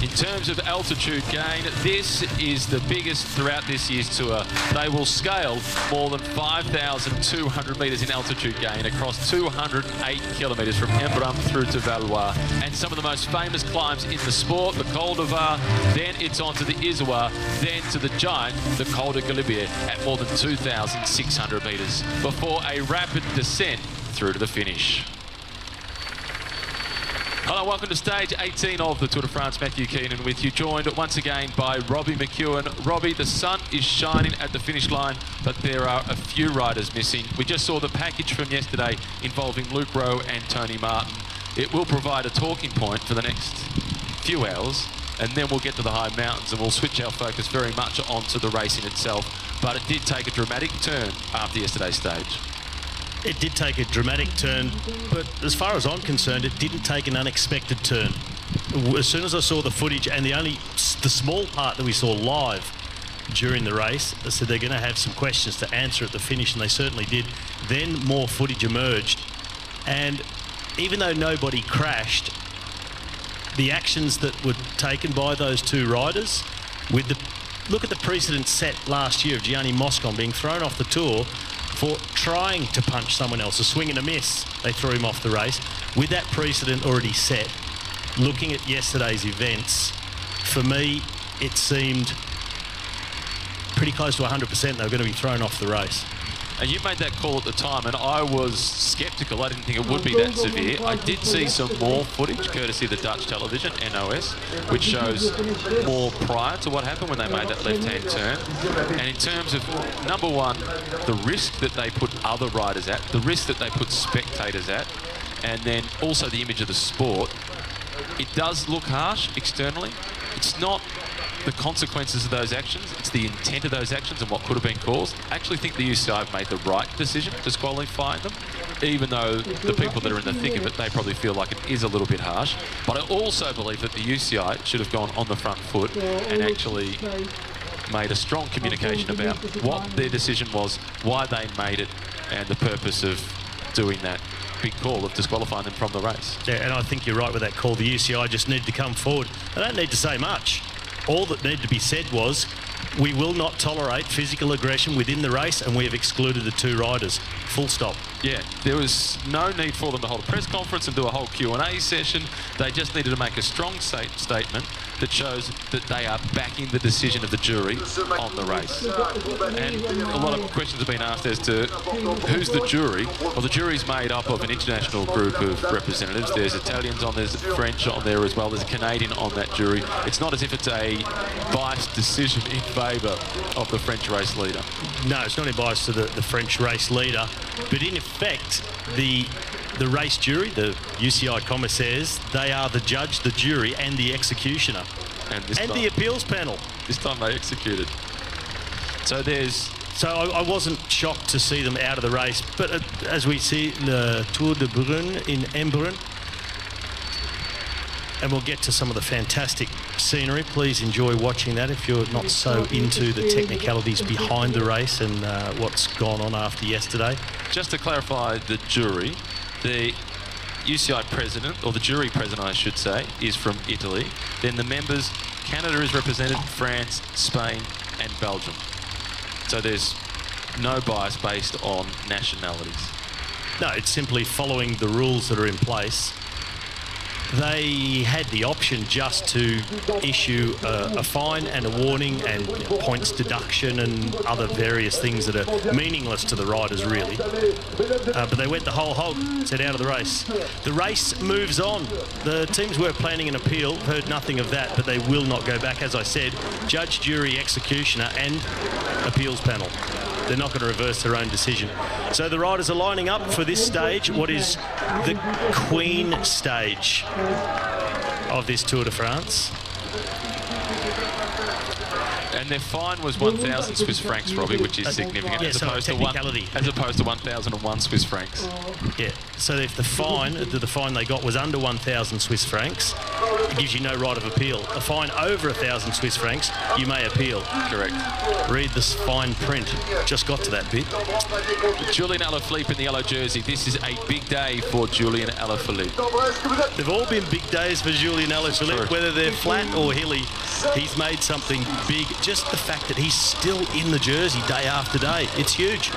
In terms of altitude gain, this is the biggest throughout this year's tour. They will scale more than 5,200 metres in altitude gain across 208 kilometres from Embrun through to Valois. And some of the most famous climbs in the sport, the Col de Var, then it's on to the Izoard, then to the giant, the Col de Galibier, at more than 2,600 metres, before a rapid descent through to the finish. Hello, welcome to stage 18 of the Tour de France. Matthew Keenan with you, joined once again by Robbie McEwen. Robbie, the sun is shining at the finish line, but there are a few riders missing. We just saw the package from yesterday involving Luke Rowe and Tony Martin. It will provide a talking point for the next few hours, and then we'll get to the high mountains and we'll switch our focus very much onto the racing itself. But it did take a dramatic turn after yesterday's stage. It did take a dramatic turn, but as far as I'm concerned, it didn't take an unexpected turn. As soon as I saw the footage, and the small part that we saw live during the race, I said they're going to have some questions to answer at the finish, and they certainly did. Then more footage emerged, and even though nobody crashed, the actions that were taken by those two riders, look at the precedent set last year of Gianni Moscon being thrown off the Tour for trying to punch someone else, a swing and a miss. They threw him off the race. With that precedent already set, looking at yesterday's events, for me, it seemed pretty close to 100% they were going to be thrown off the race. And you made that call at the time, and I was sceptical. I didn't think it would be that severe. I did see some more footage, courtesy of the Dutch television, NOS, which shows more prior to what happened when they made that left-hand turn. And in terms of, number one, the risk that they put other riders at, the risk that they put spectators at, and then also the image of the sport, it does look harsh externally. It's not the consequences of those actions, it's the intent of those actions and what could have been caused. I actually think the UCI have made the right decision disqualifying them, even though the people that are in the thick of it, they probably feel like it is a little bit harsh. But I also believe that the UCI should have gone on the front foot and actually made a strong communication about what their decision was, why they made it, and the purpose of doing that big call of disqualifying them from the race. Yeah, and I think you're right with that call. The UCI just need to come forward. They don't need to say much. All that needed to be said was, we will not tolerate physical aggression within the race, and we have excluded the two riders. Full stop. Yeah, there was no need for them to hold a press conference and do a whole Q&A session. They just needed to make a strong statement that shows that they are backing the decision of the jury on the race. And a lot of questions have been asked as to who's the jury. Well, the jury's made up of an international group of representatives. There's Italians on there, there's French on there as well, there's a Canadian on that jury. It's not as if it's a biased decision in favour of the French race leader. No, it's not in bias to the French race leader, but in effect, the race jury, the UCI commissaires, they are the judge, the jury, and the executioner, and the appeals panel. This time they executed. So there's. So I wasn't shocked to see them out of the race, but as we see the Tour de Brune in Embrun, and we'll get to some of the fantastic scenery. Please enjoy watching that if you're not so into the technicalities behind the race and what's gone on after yesterday. Just to clarify the jury, the UCI president, or the jury president I should say, is from Italy. Then the members, Canada is represented, France, Spain and Belgium. So there's no bias based on nationalities. No, it's simply following the rules that are in place. They had the option just to issue a fine and a warning and points deduction and other various things that are meaningless to the riders, really. But they went the whole hog, said out of the race. The race moves on. The teams were planning an appeal, heard nothing of that, but they will not go back. As I said, judge, jury, executioner and appeals panel. They're not going to reverse their own decision. So the riders are lining up for this stage, what is the Queen stage of this Tour de France. And their fine was 1,000 Swiss francs, Robbie, which is significant, as opposed to 1,001 Swiss francs. Yeah, so if the fine they got was under 1,000 Swiss francs, it gives you no right of appeal. A fine over 1,000 Swiss francs, you may appeal. Correct. Read this fine print. Just got to that bit. Julian Alaphilippe in the yellow jersey. This is a big day for Julian Alaphilippe. They've all been big days for Julian Alaphilippe, whether they're flat or hilly. He's made something big. Just the fact that he's still in the jersey day after day, it's huge.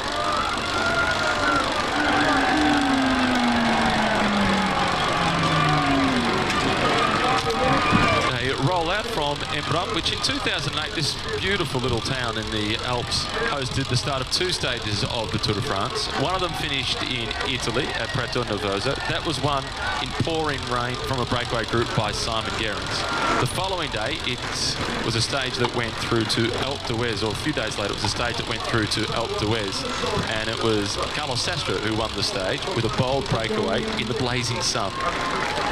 Roll out from Embrun, which in 2008, this beautiful little town in the Alps hosted the start of two stages of the Tour de France. One of them finished in Italy at Prato Novoso. That was won in pouring rain from a breakaway group by Simon Gerrans. The following day, it was a stage that went through to Alpe d'Huez, or a few days later, it was a stage that went through to Alpe d'Huez, and it was Carlos Sastre who won the stage with a bold breakaway in the blazing sun.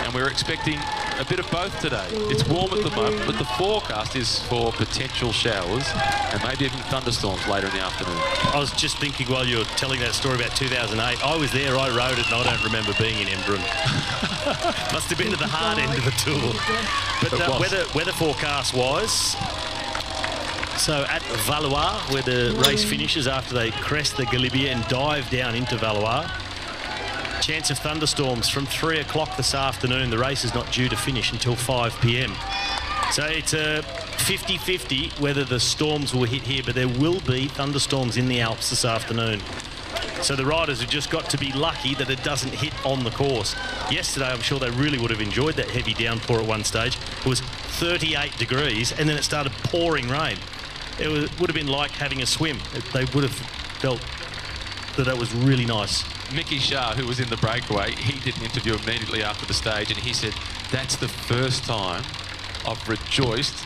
And we're expecting a bit of both today. It's warm at the moment, but the forecast is for potential showers and maybe even thunderstorms later in the afternoon. I was just thinking while you were telling that story about 2008, I was there, I rode it, and I don't remember being in Embrun. Must have been at the hard end of the tour. But weather forecast-wise, so at Valois, where the race finishes after they crest the Galibier and dive down into Valois, chance of thunderstorms from 3 o'clock this afternoon. The race is not due to finish until 5 p.m. So it's a 50-50 whether the storms will hit here, but there will be thunderstorms in the Alps this afternoon. So the riders have just got to be lucky that it doesn't hit on the course. Yesterday, I'm sure they really would have enjoyed that heavy downpour at one stage. It was 38 degrees and then it started pouring rain. It would have been like having a swim. They would have felt that was really nice. Mickey Shah, who was in the breakaway, he did an interview immediately after the stage, and he said, that's the first time I've rejoiced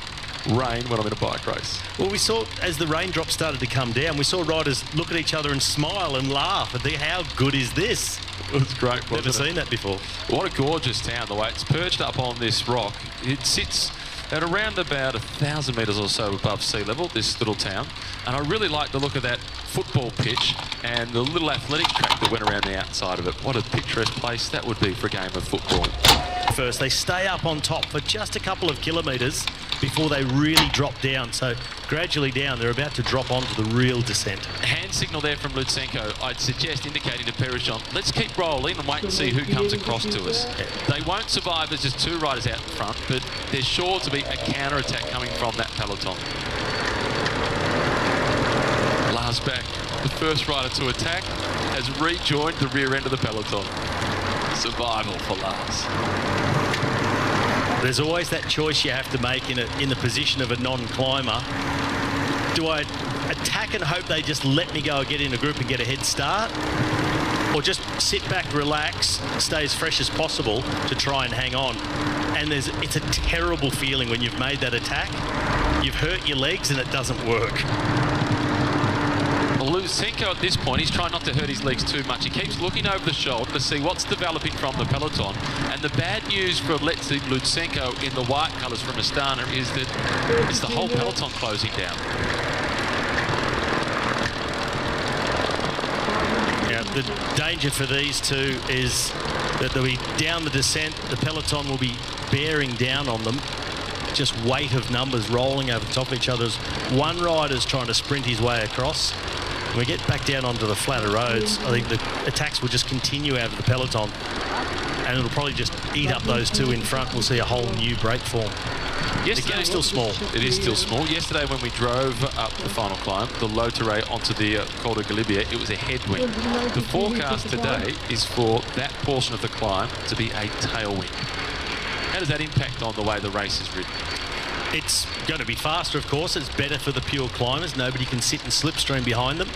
rain when I'm in a bike race. Well, we saw, as the raindrops started to come down, we saw riders look at each other and smile and laugh and think, how good is this? It was great, wasn't it? Never seen that before. What a gorgeous town, the way it's perched up on this rock. It sits at around about 1,000 metres or so above sea level, this little town. And I really like the look of that football pitch and the little athletic track that went around the outside of it. What a picturesque place that would be for a game of football. First, they stay up on top for just a couple of kilometres before they really drop down. So gradually down, they're about to drop onto the real descent. Hand signal there from Lutsenko, I'd suggest indicating to Perichon, let's keep rolling and wait and see who comes across to us. They won't survive, there's just two riders out in front, but there's sure to be a counter-attack coming from that peloton. Lars back, the first rider to attack, has rejoined the rear end of the peloton. Survival for Lars. There's always that choice you have to make in the position of a non-climber. Do I attack and hope they just let me go and get in a group and get a head start? Or just sit back, relax, stay as fresh as possible to try and hang on? And it's a terrible feeling when you've made that attack. You've hurt your legs and it doesn't work. Well, Lutsenko at this point, he's trying not to hurt his legs too much. He keeps looking over the shoulder to see what's developing from the peloton. And the bad news for Alexei Lutsenko in the white colours from Astana is that it's the whole peloton closing down. Now, the danger for these two is that they'll be down the descent. The peloton will be bearing down on them. Just weight of numbers rolling over the top of each other. One rider's trying to sprint his way across. When we get back down onto the flatter roads, I think the attacks will just continue out of the peloton, and it'll probably just eat up those two in front. We'll see a whole new break form. Yesterday, it's still small. It is still small. Yesterday, when we drove up the final climb, the low terrain onto the Col de Galibia, it was a headwind. The forecast today is for that portion of the climb to be a tailwind. How does that impact on the way the race is ridden? It's going to be faster, of course. It's better for the pure climbers. Nobody can sit and slipstream behind them.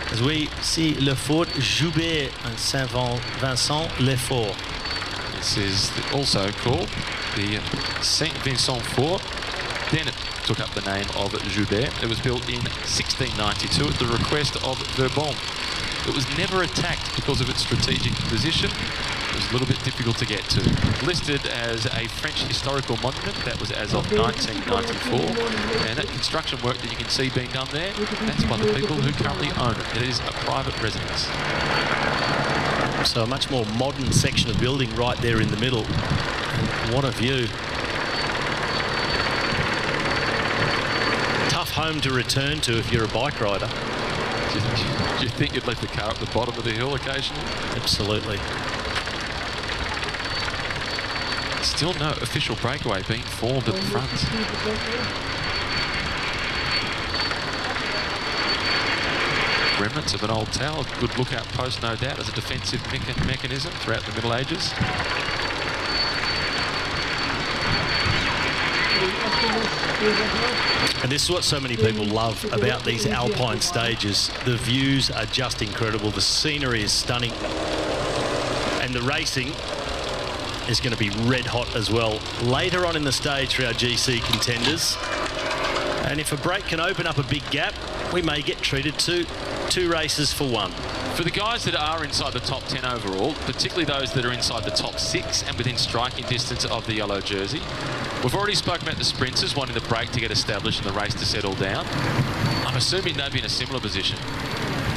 As we see Le Fort Joubert and Saint-Vincent-le-Fort. This is also called the Saint-Vincent Fort. Then it took up the name of Joubert. It was built in 1692 at the request of Vauban. It was never attacked because of its strategic position. It was a little bit difficult to get to. Listed as a French historical monument, that was as of 1994. And that construction work that you can see being done there, that's by the people who currently own it. It is a private residence. So a much more modern section of building right there in the middle. And what a view. Tough home to return to if you're a bike rider. Do you think you'd leave the car at the bottom of the hill occasionally? Absolutely. Still no official breakaway being formed at the front. Remnants of an old tower, good lookout post no doubt as a defensive mechanism throughout the Middle Ages. And this is what so many people love about these alpine stages. The views are just incredible. The scenery is stunning. And the racing is going to be red hot as well later on in the stage for our GC contenders. And if a break can open up a big gap, we may get treated to 2 races for 1. For the guys that are inside the top 10 overall, particularly those that are inside the top 6 and within striking distance of the yellow jersey, we've already spoken about the sprinters wanting the break to get established and the race to settle down. I'm assuming they'll be in a similar position.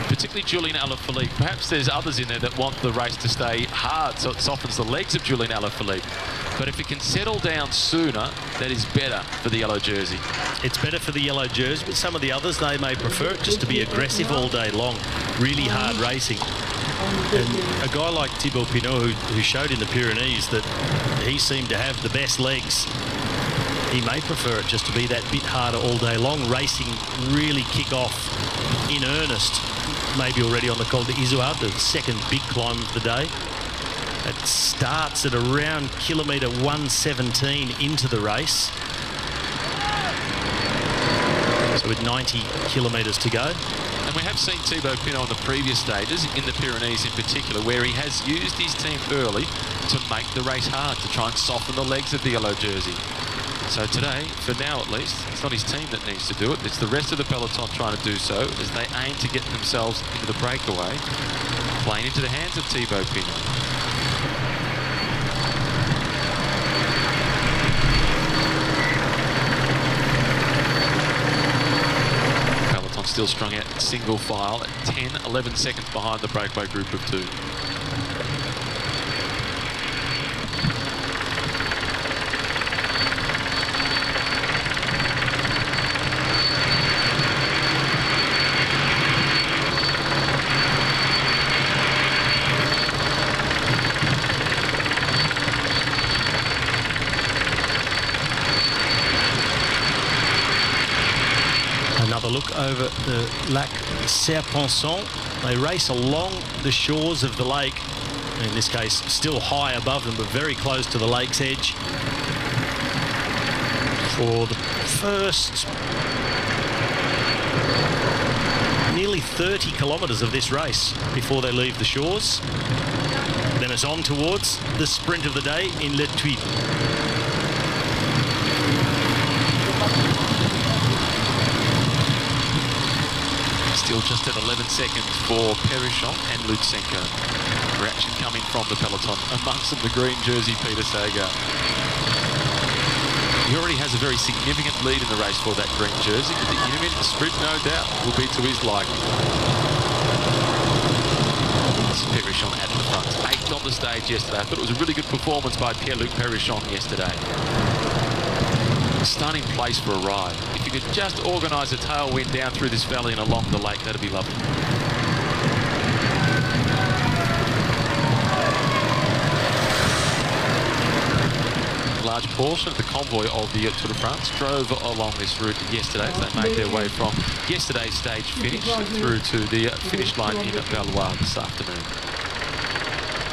Particularly Julian Alaphilippe. Perhaps there's others in there that want the race to stay hard so it softens the legs of Julian Alaphilippe. But if it can settle down sooner, that is better for the yellow jersey. It's better for the yellow jersey, but some of the others, they may prefer it just to be aggressive all day long. Really hard racing. And a guy like Thibaut Pinot, who showed in the Pyrenees that he seemed to have the best legs, he may prefer it just to be that bit harder all day long. Racing really kick off in earnest, maybe already on the Col d'Izoard, the second big climb of the day. It starts at around kilometre 117 into the race. So with 90 kilometres to go. And we have seen Thibaut Pinot in the previous stages, in the Pyrenees in particular, where he has used his team early to make the race hard, to try and soften the legs of the yellow jersey. So today, for now at least, it's not his team that needs to do it. It's the rest of the peloton trying to do so as they aim to get themselves into the breakaway, playing into the hands of Thibaut Pinot. Peloton still strung out in single file at 10, 11 seconds behind the breakaway group of 2. Another look over the Lac Serpenson. They race along the shores of the lake, in this case still high above them but very close to the lake's edge. for the first nearly 30 kilometres of this race before they leave the shores. Then it's on towards the sprint of the day in Le Tuile. Still just at 11 seconds for Perichon and Lutsenko. Reaction coming from the peloton. Amongst them, the green jersey, Peter Sagan. He already has a very significant lead in the race for that green jersey, but the intermittent sprint, no doubt, will be to his liking. It's Perichon at the front. 8th on the stage yesterday. I thought it was a really good performance by Pierre-Luc Perichon yesterday. Stunning place for a ride. If you could just organise a tailwind down through this valley and along the lake, that'd be lovely. A large portion of the convoy of the Tour de France drove along this route yesterday as they made their way from yesterday's stage finish through to the finish line in Valois this afternoon.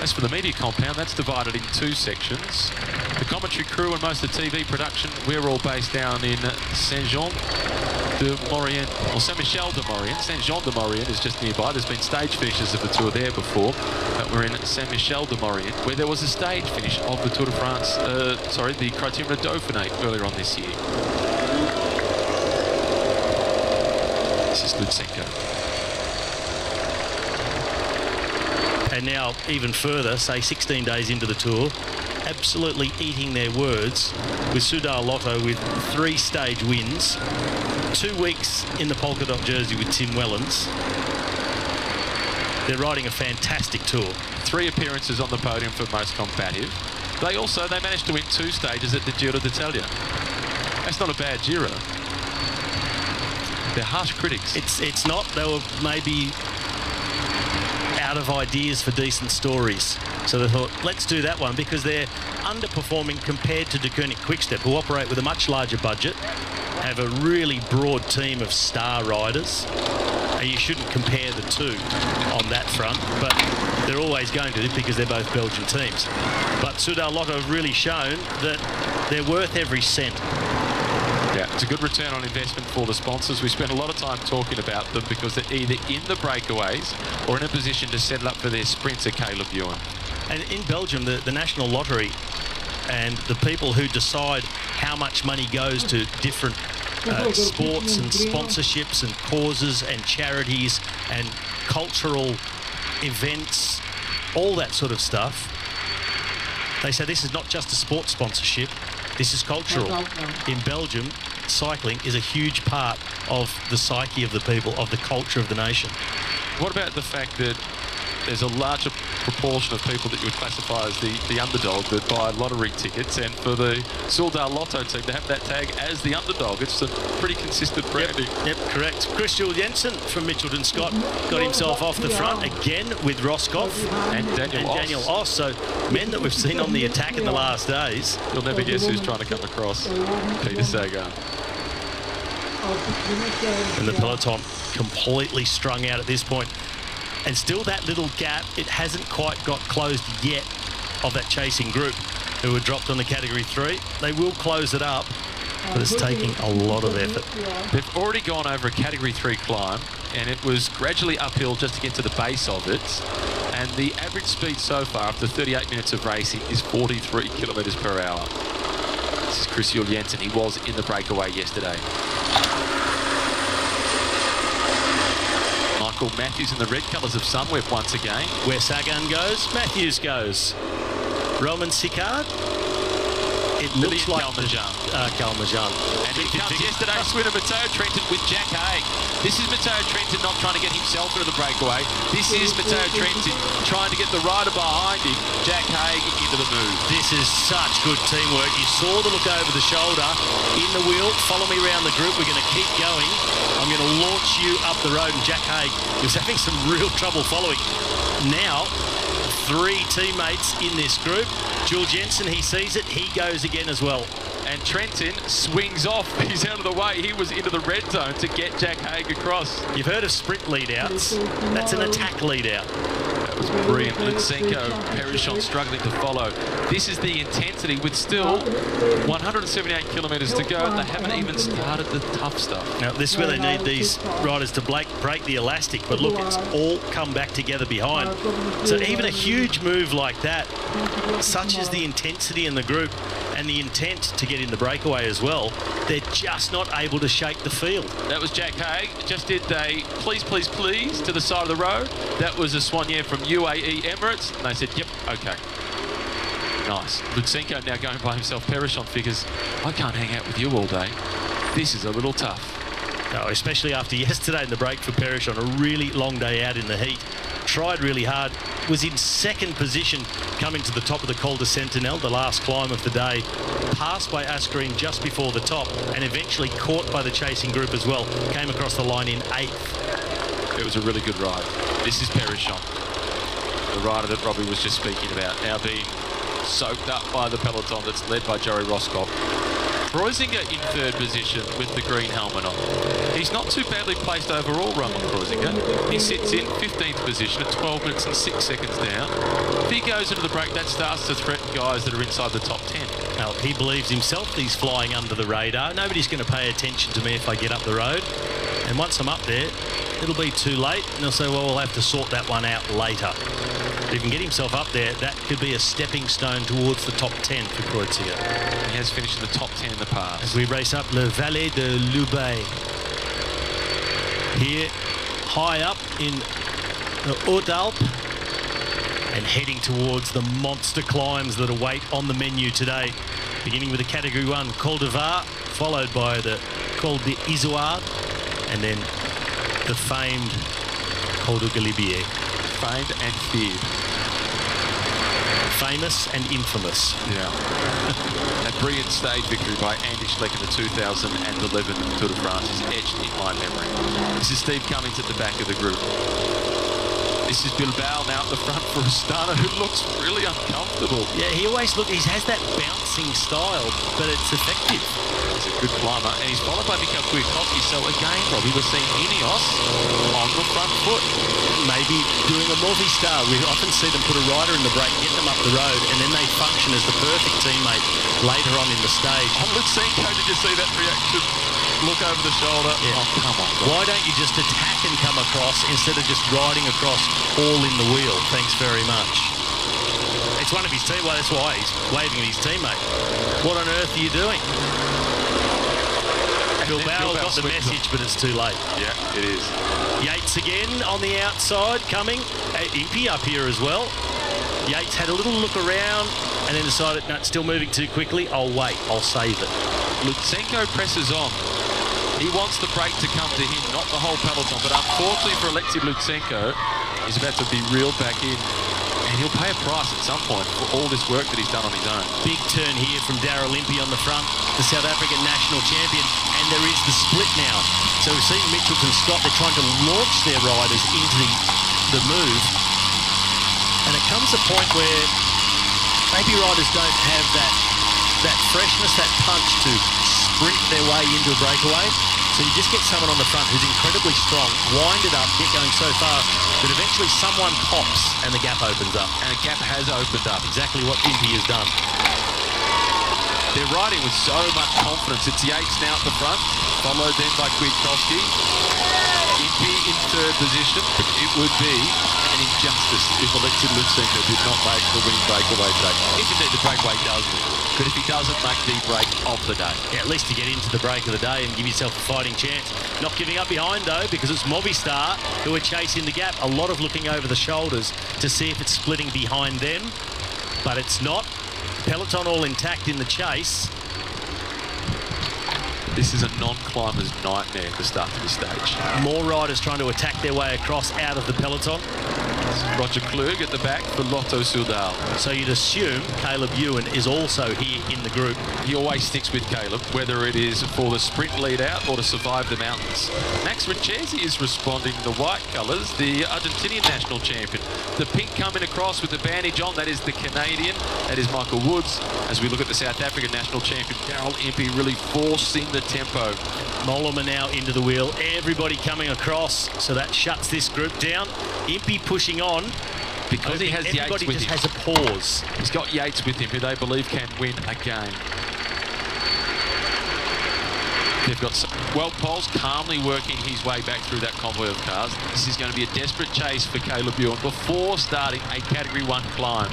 As for the media compound, that's divided in 2 sections. The commentary crew and most of the TV production, we're all based down in Saint-Jean-de-Maurienne, or Saint-Michel-de-Maurienne. Saint-Jean-de-Maurienne is just nearby. There's been stage finishes of the Tour there before, but we're in Saint-Michel-de-Maurienne, where there was a stage finish of the Tour de France, the Criterium de Dauphiné earlier on this year. This is Lutsenko. And now, even further, say 16 days into the Tour, absolutely eating their words with Soudal Lotto with 3 stage wins, 2 weeks in the polka dot jersey with Tim Wellens. They're riding a fantastic Tour. 3 appearances on the podium for most combative. They managed to win 2 stages at the Giro d'Italia. That's not a bad Giro. They're harsh critics. It's not. They were maybe out of ideas for decent stories. So they thought, let's do that one, because they're underperforming compared to De Koenig Quickstep, who operate with a much larger budget, have a really broad team of star riders. And you shouldn't compare the two on that front, but they're always going to, because they're both Belgian teams. But Soudal Lotto have really shown that they're worth every cent. Yeah, it's a good return on investment for the sponsors. We spent a lot of time talking about them because they're either in the breakaways or in a position to settle up for their sprinter, Caleb Ewan. And in Belgium, the National Lottery and the people who decide how much money goes to different sports and sponsorships and causes and charities and cultural events, all that sort of stuff, they say this is not just a sports sponsorship, this is cultural. In Belgium, cycling is a huge part of the psyche of the people, of the culture of the nation. What about the fact that there's a larger proportion of people that you would classify as the underdog that buy lottery tickets, and for the Soudal Lotto team to have that tag as the underdog, it's a pretty consistent branding. Yep, correct. Chris Jules-Jensen from Mitchelton Scott got himself off the front again with Roscoff and Daniel Oss. So men that we've seen on the attack in the last days. You'll never guess who's trying to come across. Peter Sagan. And the peloton completely strung out at this point. And still that little gap, it hasn't quite got closed yet of that chasing group who were dropped on the Category 3. They will close it up, but it's taking a lot of effort. They've already gone over a Category 3 climb, and it was gradually uphill just to get to the base of it. And the average speed so far after 38 minutes of racing is 43 kilometres per hour. This is Chris Jules-Jensen. He was in the breakaway yesterday. Michael Matthews in the red colours of Sunweb once again. Where Sagan goes, Matthews goes. Roman Sicard. It looks like Calmajan. And here comes yesterday's winner, Matteo Trentin, with Jack Haig. This is Matteo Trentin not trying to get himself into the breakaway. This is Matteo Trentin trying to get the rider behind him, Jack Haig, into the move. This is such good teamwork. You saw the look over the shoulder in the wheel. Follow me around the group. We're going to keep going. I'm going to launch you up the road. And Jack Haig was having some real trouble following. Now, 3 teammates in this group. Jules-Jensen, he sees it, he goes again as well. And Trentin swings off. He's out of the way. He was into the red zone to get Jack Haig across. You've heard of sprint lead-outs. That's an attack lead-out. That was brilliant. Lutsenko, Perichon struggling to follow. This is the intensity with still 178 kilometres to go. They haven't even started the tough stuff. Now, this is where they need these riders to break the elastic, but look, it's all come back together behind. So even a huge move like that, such as the intensity in the group and the intent to get in the breakaway as well, they're just not able to shake the field. That was Jack Haig. Just did a please, please, please to the side of the road. That was a Soignier from UAE Emirates. And they said, yep, okay. Nice. Lutsenko now going by himself. Perichon figures, I can't hang out with you all day. This is a little tough. No, especially after yesterday in the break for Perichon, a really long day out in the heat. Tried really hard, was in second position coming to the top of the Col de Sentinelle, the last climb of the day, passed by Asgreen just before the top and eventually caught by the chasing group as well. Came across the line in 8th. It was a really good ride. This is Perichon, the rider that Robbie was just speaking about, now being soaked up by the peloton that's led by Joey Roscoe. Kreuziger in third position with the green helmet on. He's not too badly placed overall, Roman Kreuziger. He sits in 15th position at 12 minutes and 6 seconds down. If he goes into the break, that starts to threaten guys that are inside the top 10. Well, he believes himself he's flying under the radar. Nobody's going to pay attention to me if I get up the road. And once I'm up there, it'll be too late. And they'll say, well, we'll have to sort that one out later. If he can get himself up there, that could be a stepping stone towards the top 10 for Kreuziger. He has finished in the top 10 in the past. As we race up Le Vallée de l'Oubet. Here, high up in the Haute-Alpes and heading towards the monster climbs that await on the menu today. Beginning with the Category 1 Col de Var, followed by the Col d'Izoard, and then the famed Col de Galibier. Famed and feared. Famous and infamous. Yeah. That brilliant stage victory by Andy Schleck in the 2011 Tour de France is etched in my memory. This is Steve Cummings at the back of the group. This is Bilbao now at the front for Astana, who looks really uncomfortable. Yeah, he has that bouncing style, but it's effective. He's a good climber, and he's followed by Mikhail Kwiatkowski. So again, Robbie, we're seeing Ineos on the front foot. Maybe doing a Movistar. We often see them put a rider in the break, get them up the road, and then they function as the perfect teammate later on in the stage. On Lutsenko, did you see that reaction? Look over the shoulder. Yeah. Oh, come on. Why don't you just attack and come across instead of just riding across all in the wheel? Thanks very much. It's one of his team. Well, that's why he's waving at his teammate. What on earth are you doing? Bilbao got the message, but it's too late. Yeah, it is. Yates again on the outside, coming. Impey up here as well. Yates had a little look around and then decided, no, it's still moving too quickly. I'll wait. I'll save it. Lutsenko presses on. He wants the break to come to him, not the whole peloton. But unfortunately for Alexei Lutsenko, he's about to be reeled back in. And he'll pay a price at some point for all this work that he's done on his own. Big turn here from Darryl Impey on the front, the South African national champion. And there is the split now. So we've seen Mitchelton Scott, they're trying to launch their riders into the move. And it comes a point where maybe riders don't have that freshness, that punch to sprint their way into a breakaway. So you just get someone on the front who's incredibly strong, wind it up, get going so fast that eventually someone pops and the gap opens up. And a gap has opened up. Exactly what Impey has done. They're riding with so much confidence. It's Yates now at the front, followed then by Kwiatkowski. Impey in third position. It would be an injustice if Alexei Lutsenko did not make the winning breakaway today. If indeed the breakaway does win. But if he doesn't make the break of the day. Yeah, at least to get into the break of the day and give yourself a fighting chance. Not giving up behind though, because it's Movistar who are chasing the gap. A lot of looking over the shoulders to see if it's splitting behind them, but it's not. Peloton all intact in the chase. This is a non-climber's nightmare to start to this stage. More riders trying to attack their way across out of the peloton. Roger Klug at the back for Lotto Soudal. So you'd assume Caleb Ewan is also here in the group. He always sticks with Caleb, whether it is for the sprint lead out or to survive the mountains. Max Richesi is responding in the white colours, the Argentinian national champion. The pink coming across with the bandage on, that is the Canadian, that is Michael Woods. As we look at the South African national champion, Darryl Impey really forcing the tempo. Mollema now into the wheel. Everybody coming across, so that shuts this group down. Impey pushing on. Because he has Yates everybody with just him. has a pause. He's got Yates with him, who they believe can win a game. They've got Weltpols calmly working his way back through that convoy of cars. This is going to be a desperate chase for Caleb Ewan before starting a Category 1 climb.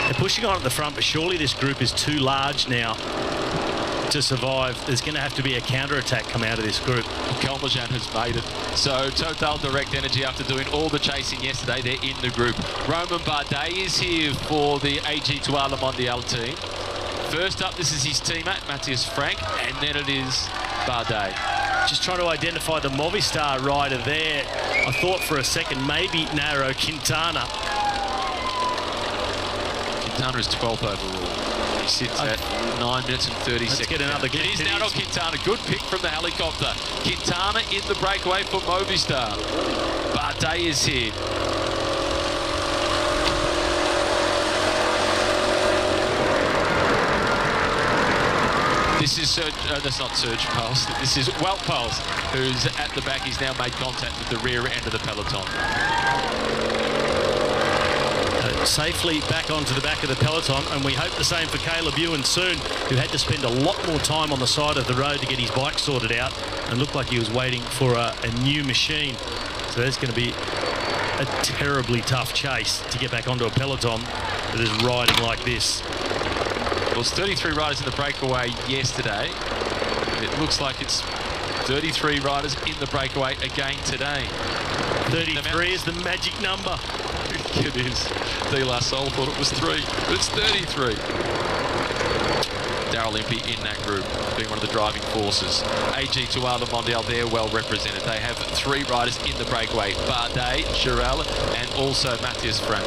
They're pushing on at the front, but surely this group is too large now to survive. There's going to have to be a counter-attack come out of this group. Kelmajan has made it. So Total Direct Energy, after doing all the chasing yesterday, they're in the group. Roman Bardet is here for the AG2R Le Mondial team. First up, this is his teammate, Matthias Frank, and then it is Bardet. Just trying to identify the Movistar rider there. I thought for a second maybe Nairo Quintana. Quintana is 12th overall. He sits at 9 minutes and 30 seconds. Let's get another It is Nairo Quintana. Good pick from the helicopter. Quintana in the breakaway for Movistar. Bardet is here. This is that's not Serge Pulse. This is Wout Pulse, who's at the back. He's now made contact with the rear end of the peloton. Safely back onto the back of the peloton, and we hope the same for Caleb Ewan soon, who had to spend a lot more time on the side of the road to get his bike sorted out and looked like he was waiting for a new machine. So there's going to be a terribly tough chase to get back onto a peloton that is riding like this. Well, it's 33 riders in the breakaway yesterday. It looks like it's 33 riders in the breakaway again today. 33 is the magic number. It is. De La Soul thought it was 3, but it's 33. Daryl Impey in that group, being one of the driving forces. AG2R Le Mondial, they're well represented. They have 3 riders in the breakaway: Bardet, Chirel, and also Matthias Frank.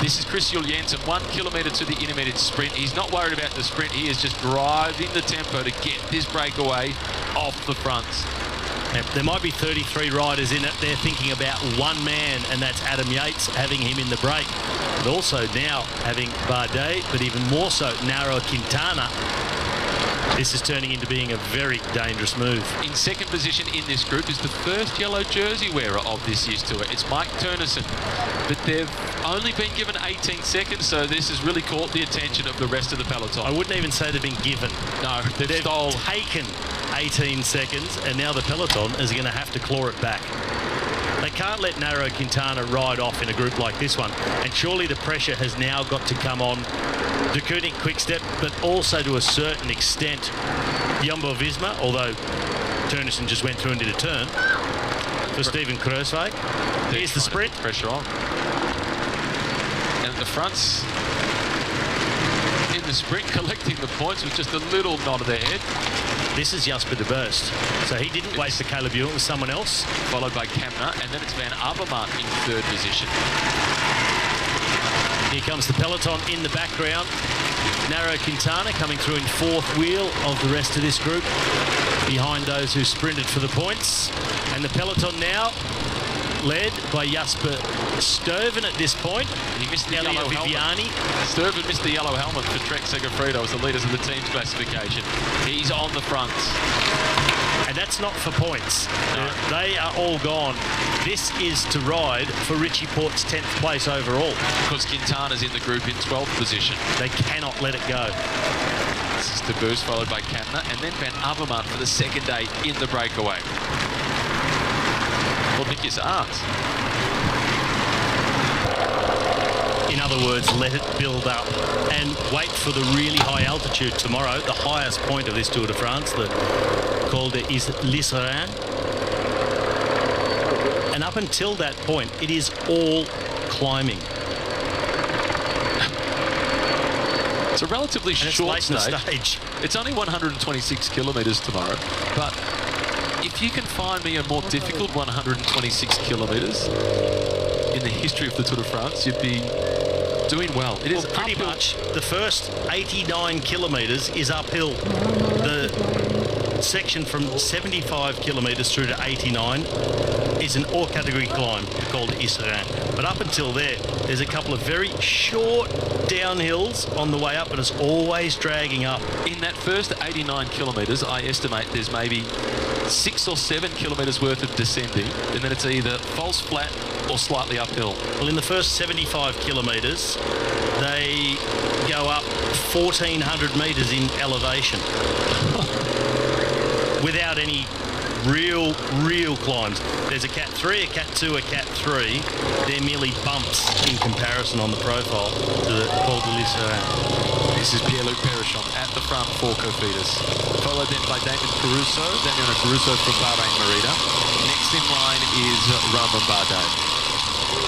This is Chris Juliensen, 1 kilometre to the intermediate sprint. He's not worried about the sprint. He is just driving the tempo to get this breakaway off the fronts. There might be 33 riders in it. They're thinking about one man, and that's Adam Yates, having him in the break. But also now having Bardet, but even more so Nairo Quintana. This is turning into being a very dangerous move. In second position in this group is the first yellow jersey wearer of this year's tour. It's Mike Turnison. But they've only been given 18 seconds, so this has really caught the attention of the rest of the peloton. I wouldn't even say they've been given. No, they've taken 18 seconds, and now the peloton is going to have to claw it back. They can't let Nairo Quintana ride off in a group like this one, and surely the pressure has now got to come on De Koning Quickstep, but also to a certain extent Jumbo-Visma, although Turnison just went through and did a turn for Steven Kruiswijk. Here's the sprint. Pressure on. And the fronts in the sprint collecting the points with just a little nod of their head. This is Jasper de Burst. So he didn't wait for Caleb Ewan, it was someone else. Followed by Kamna, and then it's Van Avermaet in third position. Here comes the peloton in the background. Nairo Quintana coming through in fourth wheel of the rest of this group, behind those who sprinted for the points. And the peloton now led by Jasper Stuyven at this point. He missed the yellow helmet. Stuyven missed the yellow helmet for Trek Segafredo as the leaders of the team's classification. He's on the front. And that's not for points. No. They are all gone. This is to ride for Richie Port's 10th place overall. Because Quintana's in the group in 12th position. They cannot let it go. This is De Burst followed by Kamna, and then Van Avermaet for the second day in the breakaway. Well, Nikias Arts. In other words, let it build up and wait for the really high altitude tomorrow, the highest point of this Tour de France, the Col de l'Isère. And up until that point, it is all climbing. It's a relatively short stage. It's only 126 kilometres tomorrow, but if you can find me a more difficult 126 kilometres in the history of the Tour de France, you'd be doing well. It is pretty uphill. much the first 89 kilometres is uphill. The section from 75 kilometres through to 89 is an all category climb called Isserin. But up until there's a couple of very short downhills on the way up, and it's always dragging up. In that first 89 kilometres, I estimate there's maybe 6 or 7 kilometres worth of descending, and then it's either false flat or slightly uphill? Well, in the first 75 kilometres, they go up 1,400 metres in elevation without any real climbs. There's a Cat 3, a Cat 2, a Cat 3. They're merely bumps in comparison on the profile to the Col de l'Isère. This is Pierre-Luc Perrichon at the front for Cofidis. Followed then by Damiano Caruso from Bahrain Merida. Next in line is Romain Bardet.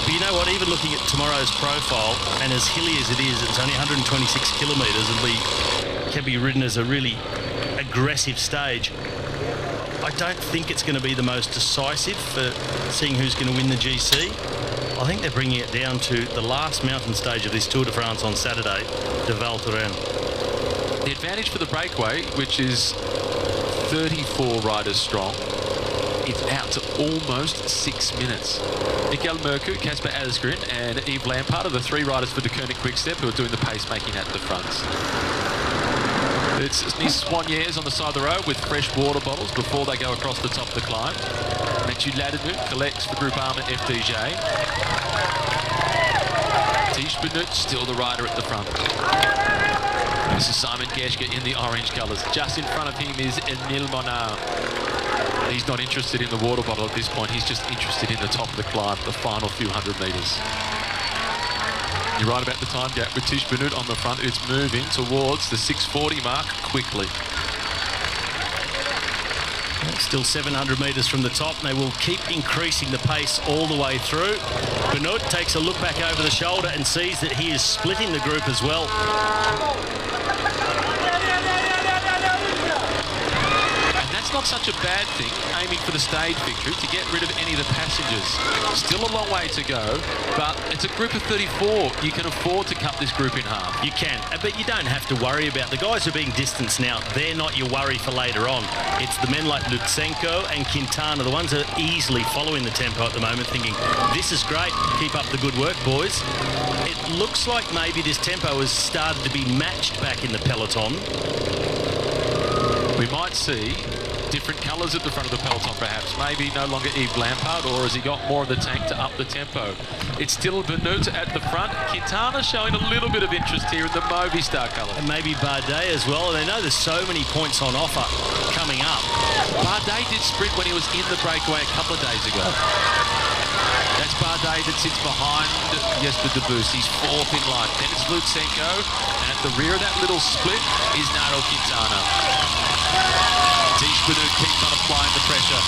But you know what, even looking at tomorrow's profile, and as hilly as it is, it's only 126 kilometres and can be ridden as a really aggressive stage. I don't think it's going to be the most decisive for seeing who's going to win the GC. I think they're bringing it down to the last mountain stage of this Tour de France on Saturday, de Val Thorens. The advantage for the breakaway, which is 34 riders strong, is out to almost 6 minutes. Michael Mercu, Casper Asgreen and Yves Lampard are the 3 riders for De Koning Quickstep who are doing the pacemaking at the front. It's Nice Soigneurs on the side of the road with fresh water bottles before they go across the top of the climb. Mathieu Ladenu collects for Group Arm at FDJ. Tish Benoot still the rider at the front. This is Simon Geschke in the orange colours. Just in front of him is Emile Monard. He's not interested in the water bottle at this point. He's just interested in the top of the climb, the final few hundred metres. You're right about the time gap with Tish Benoot on the front. It's moving towards the 6:40 mark quickly. Still 700 metres from the top, and they will keep increasing the pace all the way through. Benoot takes a look back over the shoulder and sees that he is splitting the group as well. It's not such a bad thing, aiming for the stage victory, to get rid of any of the passengers. Still a long way to go, but it's a group of 34. You can afford to cut this group in half. You can, but you don't have to worry about the guys who are being distanced now. They're not your worry for later on. It's the men like Lutsenko and Quintana, the ones that are easily following the tempo at the moment, thinking, this is great, keep up the good work, boys. It looks like maybe this tempo has started to be matched back in the peloton. We might see different colours at the front of the peloton, perhaps. Maybe no longer Yves Lampard, or has he got more of the tank to up the tempo? It's still Benoot at the front. Quintana showing a little bit of interest here in the Movistar colour. And maybe Bardet as well. They know there's so many points on offer coming up. Bardet did sprint when he was in the breakaway a couple of days ago. That's Bardet that sits behind Jesper de Boos. He's 4th in line. Then it's Lutsenko, and at the rear of that little split is Nairo Quintana. Tish Benoot keeps on applying the pressure.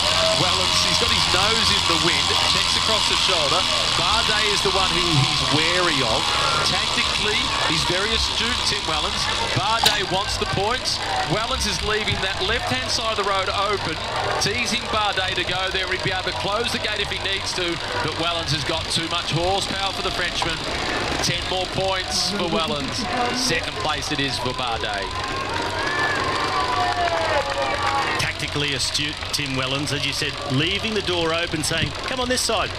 Wellens, he's got his nose in the wind, checks across the shoulder. Bardet is the one who he's wary of. Tactically, he's very astute, Tim Wellens. Bardet wants the points. Wellens is leaving that left-hand side of the road open, teasing Bardet to go there. He'd be able to close the gate if he needs to, but Wellens has got too much horsepower for the Frenchman. 10 more points for Wellens. 2nd place it is for Bardet. Tactically astute, Tim Wellens, as you said, leaving the door open, saying, come on this side.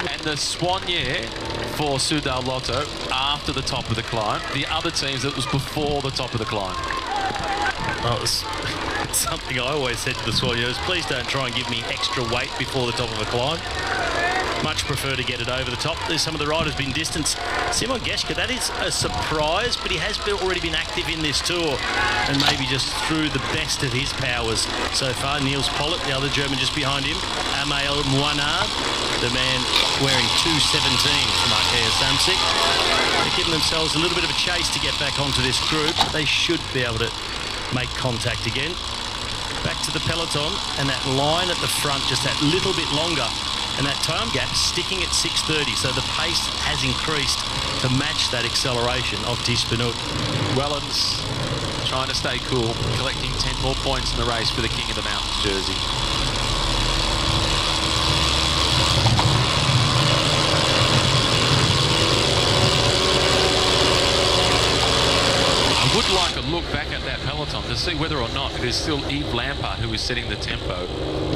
And the Soigneur for Soudal Lotto after the top of the climb. The other teams, it was before the top of the climb. Well, it was something I always said to the Soigneurs, please don't try and give me extra weight before the top of a climb. Much prefer to get it over the top. There's some of the riders been distanced. Simon Geschke, that is a surprise, but he has already been active in this tour and maybe just threw the best of his powers so far. Niels Pollitt, the other German just behind him. Amael Moinard, the man wearing 217 from Arkea Samsic. They're giving themselves a little bit of a chase to get back onto this group. They should be able to make contact again. Back to the peloton, and that line at the front just that little bit longer. And that time gap sticking at 6:30, so the pace has increased to match that acceleration of Tish Benoot. Wellens trying to stay cool, collecting 10 more points in the race for the King of the Mountains jersey. I would like a look back at that peloton to see whether or not it is still Yves Lampard who is setting the tempo.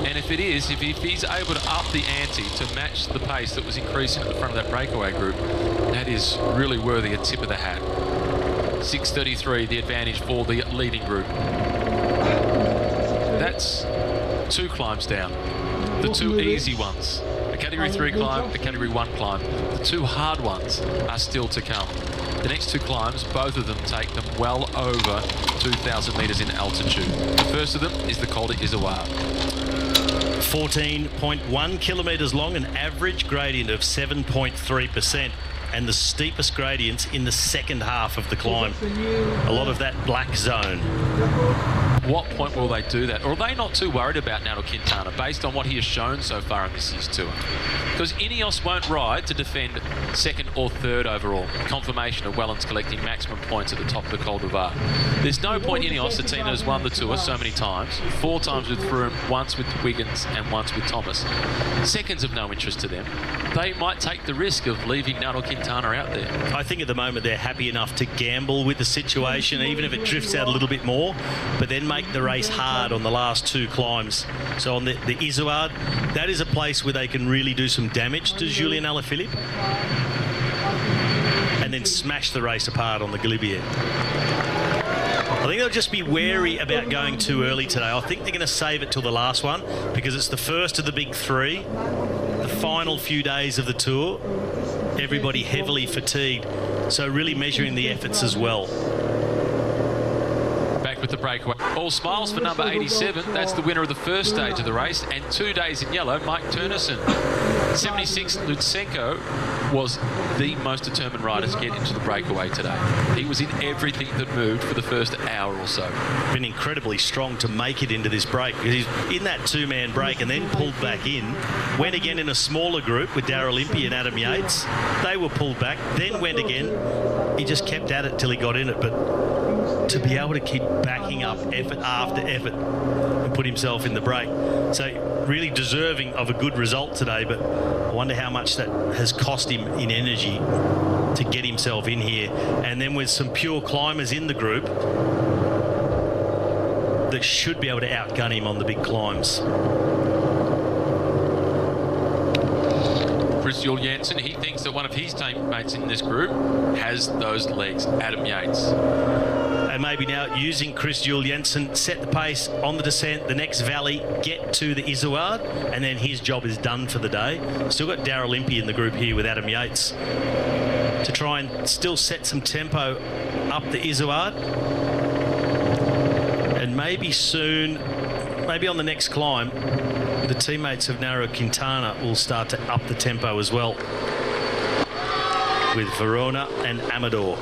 And if it is, if he's able to up the ante to match the pace that was increasing at the front of that breakaway group, that is really worthy a tip of the hat. 6:33, the advantage for the leading group. That's 2 climbs down, the 2 easy ones. The Category 3 climb, the Category 1 climb. The two hard ones are still to come. The next two climbs, both of them take them well over 2,000 metres in altitude. The first of them is the Col de Izoard. 14.1 kilometres long, an average gradient of 7.3%, and the steepest gradients in the second half of the climb. A lot of that black zone. What point will they do that? Or are they not too worried about Nairo Quintana based on what he has shown so far in this year's tour? Because Ineos won't ride to defend second or third overall. Confirmation of Wellens collecting maximum points at the top of the Col d'Ivoire. There's no point Ineos, the team that has won the tour so many times, 4 times with Froome, once with Wiggins and once with Thomas. Seconds of no interest to them. They might take the risk of leaving Nairo Quintana out there. I think at the moment they're happy enough to gamble with the situation, even if it drifts out a little bit more, but then make the race hard on the last 2 climbs. So on the Izoard, that is a place where they can really do some damage to Julien Alaphilippe and then smash the race apart on the Galibier. I think they'll just be wary about going too early today. I think they're going to save it till the last one because it's the first of the big 3, the final few days of the tour, everybody heavily fatigued, so really measuring the efforts as well. Back with the breakaway. All smiles for number 87. That's the winner of the first stage of the race. And 2 days in yellow, Mike Turnison. 76, Lutsenko was the most determined rider to get into the breakaway today. He was in everything that moved for the first hour or so. Been incredibly strong to make it into this break. He's in that 2-man break and then pulled back in. Went again in a smaller group with Daryl Impey and Adam Yates. They were pulled back, then went again. He just kept at it till he got in it, but to be able to keep backing up effort after effort and put himself in the break. So really deserving of a good result today, but I wonder how much that has cost him in energy to get himself in here. And then with some pure climbers in the group that should be able to outgun him on the big climbs. Chris Juul Jensen, he thinks that one of his teammates in this group has those legs, Adam Yates. And maybe now using Chris Juul Jensen, set the pace on the descent, the next valley, get to the Izoard, and then his job is done for the day. Still got Daryl Impey in the group here with Adam Yates to try and still set some tempo up the Izoard. And maybe soon, maybe on the next climb, the teammates of Nairo Quintana will start to up the tempo as well with Verona and Amador.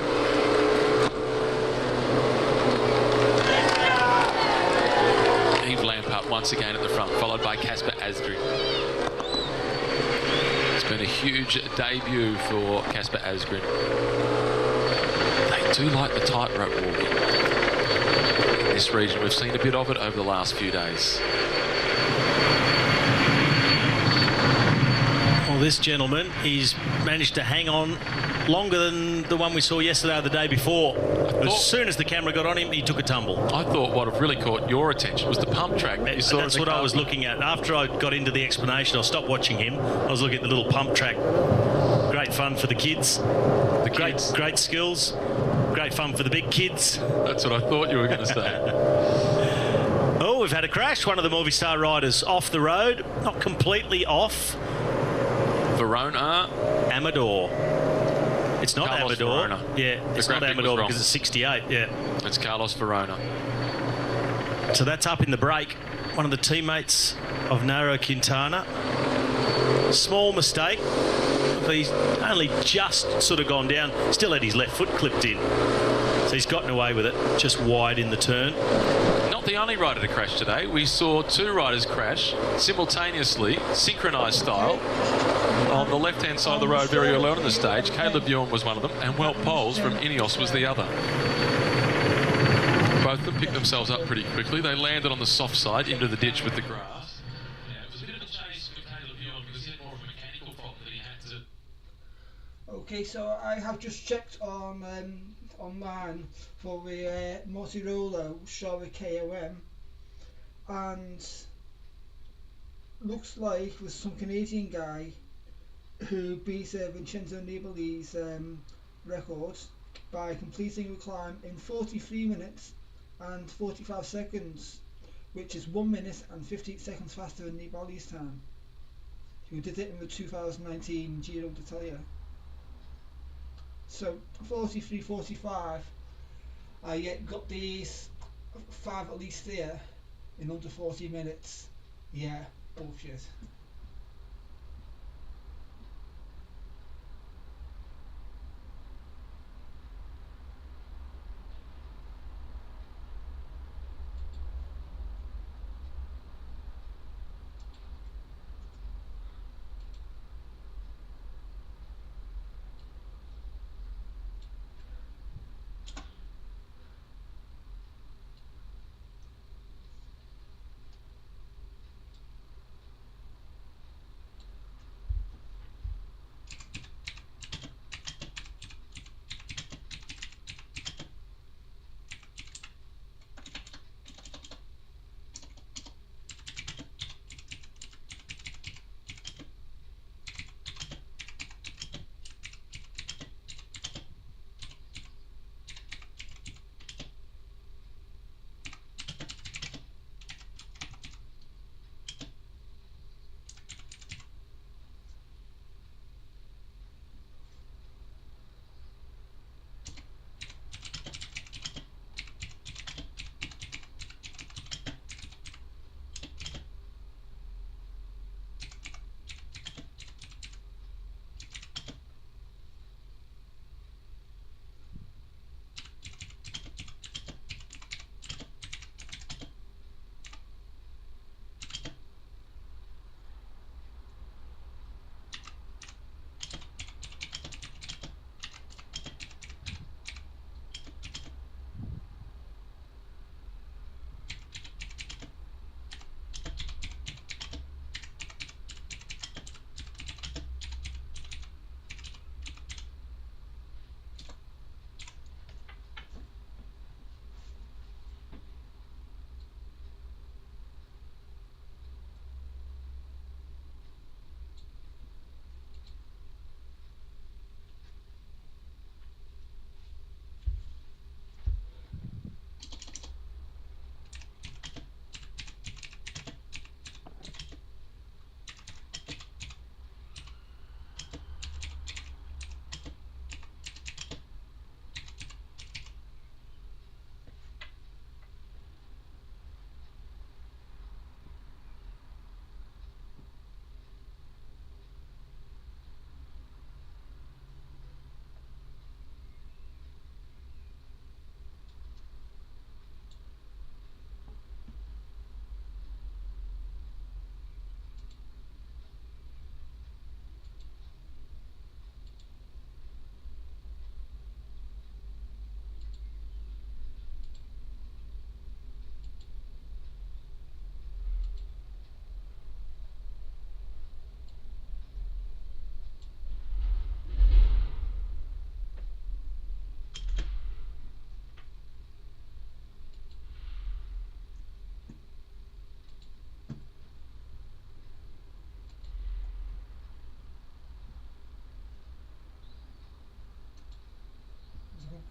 Once again at the front, followed by Casper Asgreen. It's been a huge debut for Casper Asgreen. They do like the tightrope walking in this region. We've seen a bit of it over the last few days. Well, this gentleman, he's managed to hang on longer than the one we saw yesterday or the day before. As soon as the camera got on him, he took a tumble. I thought what have really caught your attention was the pump track that you saw. That's what I was looking at. After I got into the explanation, I stopped watching him. I was looking at the little pump track. Great fun for the kids. Great skills. Great fun for the big kids. That's what I thought you were going to say. Oh, we've had a crash. One of the Movistar riders off the road. Not completely off. Verona. Amador. It's not Carlos Amador. Verona. Yeah, it's not Amador because it's 68. Yeah. It's Carlos Verona. So that's up in the break. One of the teammates of Nairo Quintana. Small mistake. He's only just sort of gone down. Still had his left foot clipped in. So he's gotten away with it. Just wide in the turn. Not the only rider to crash today. We saw 2 riders crash simultaneously, synchronised style. On the left-hand side of the road very early on in the stage, Caleb Ewan was one of them, and Wout Poels from Ineos was the other. Both of them picked themselves up pretty quickly. They landed on the soft side into the ditch with the grass. Yeah, it was a bit of a chase for Caleb Ewan because he had more of a mechanical fault than he had to. Okay, so I have just checked on online for the Mortirolo Shore KOM, and looks like there's some Canadian guy who beat Vincenzo Nibali's record by completing the climb in 43 minutes and 45 seconds, which is 1 minute and 58 seconds faster than Nibali's time. who did it in the 2019 Giro d'Italia. So 43.45, I yet got these 5 at least there in under 40 minutes. Yeah, bullshit.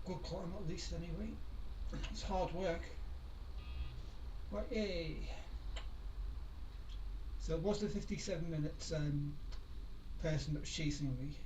Good climb at least anyway. It's hard work. Right, yay. So what's the 57 minutes person that was chasing me?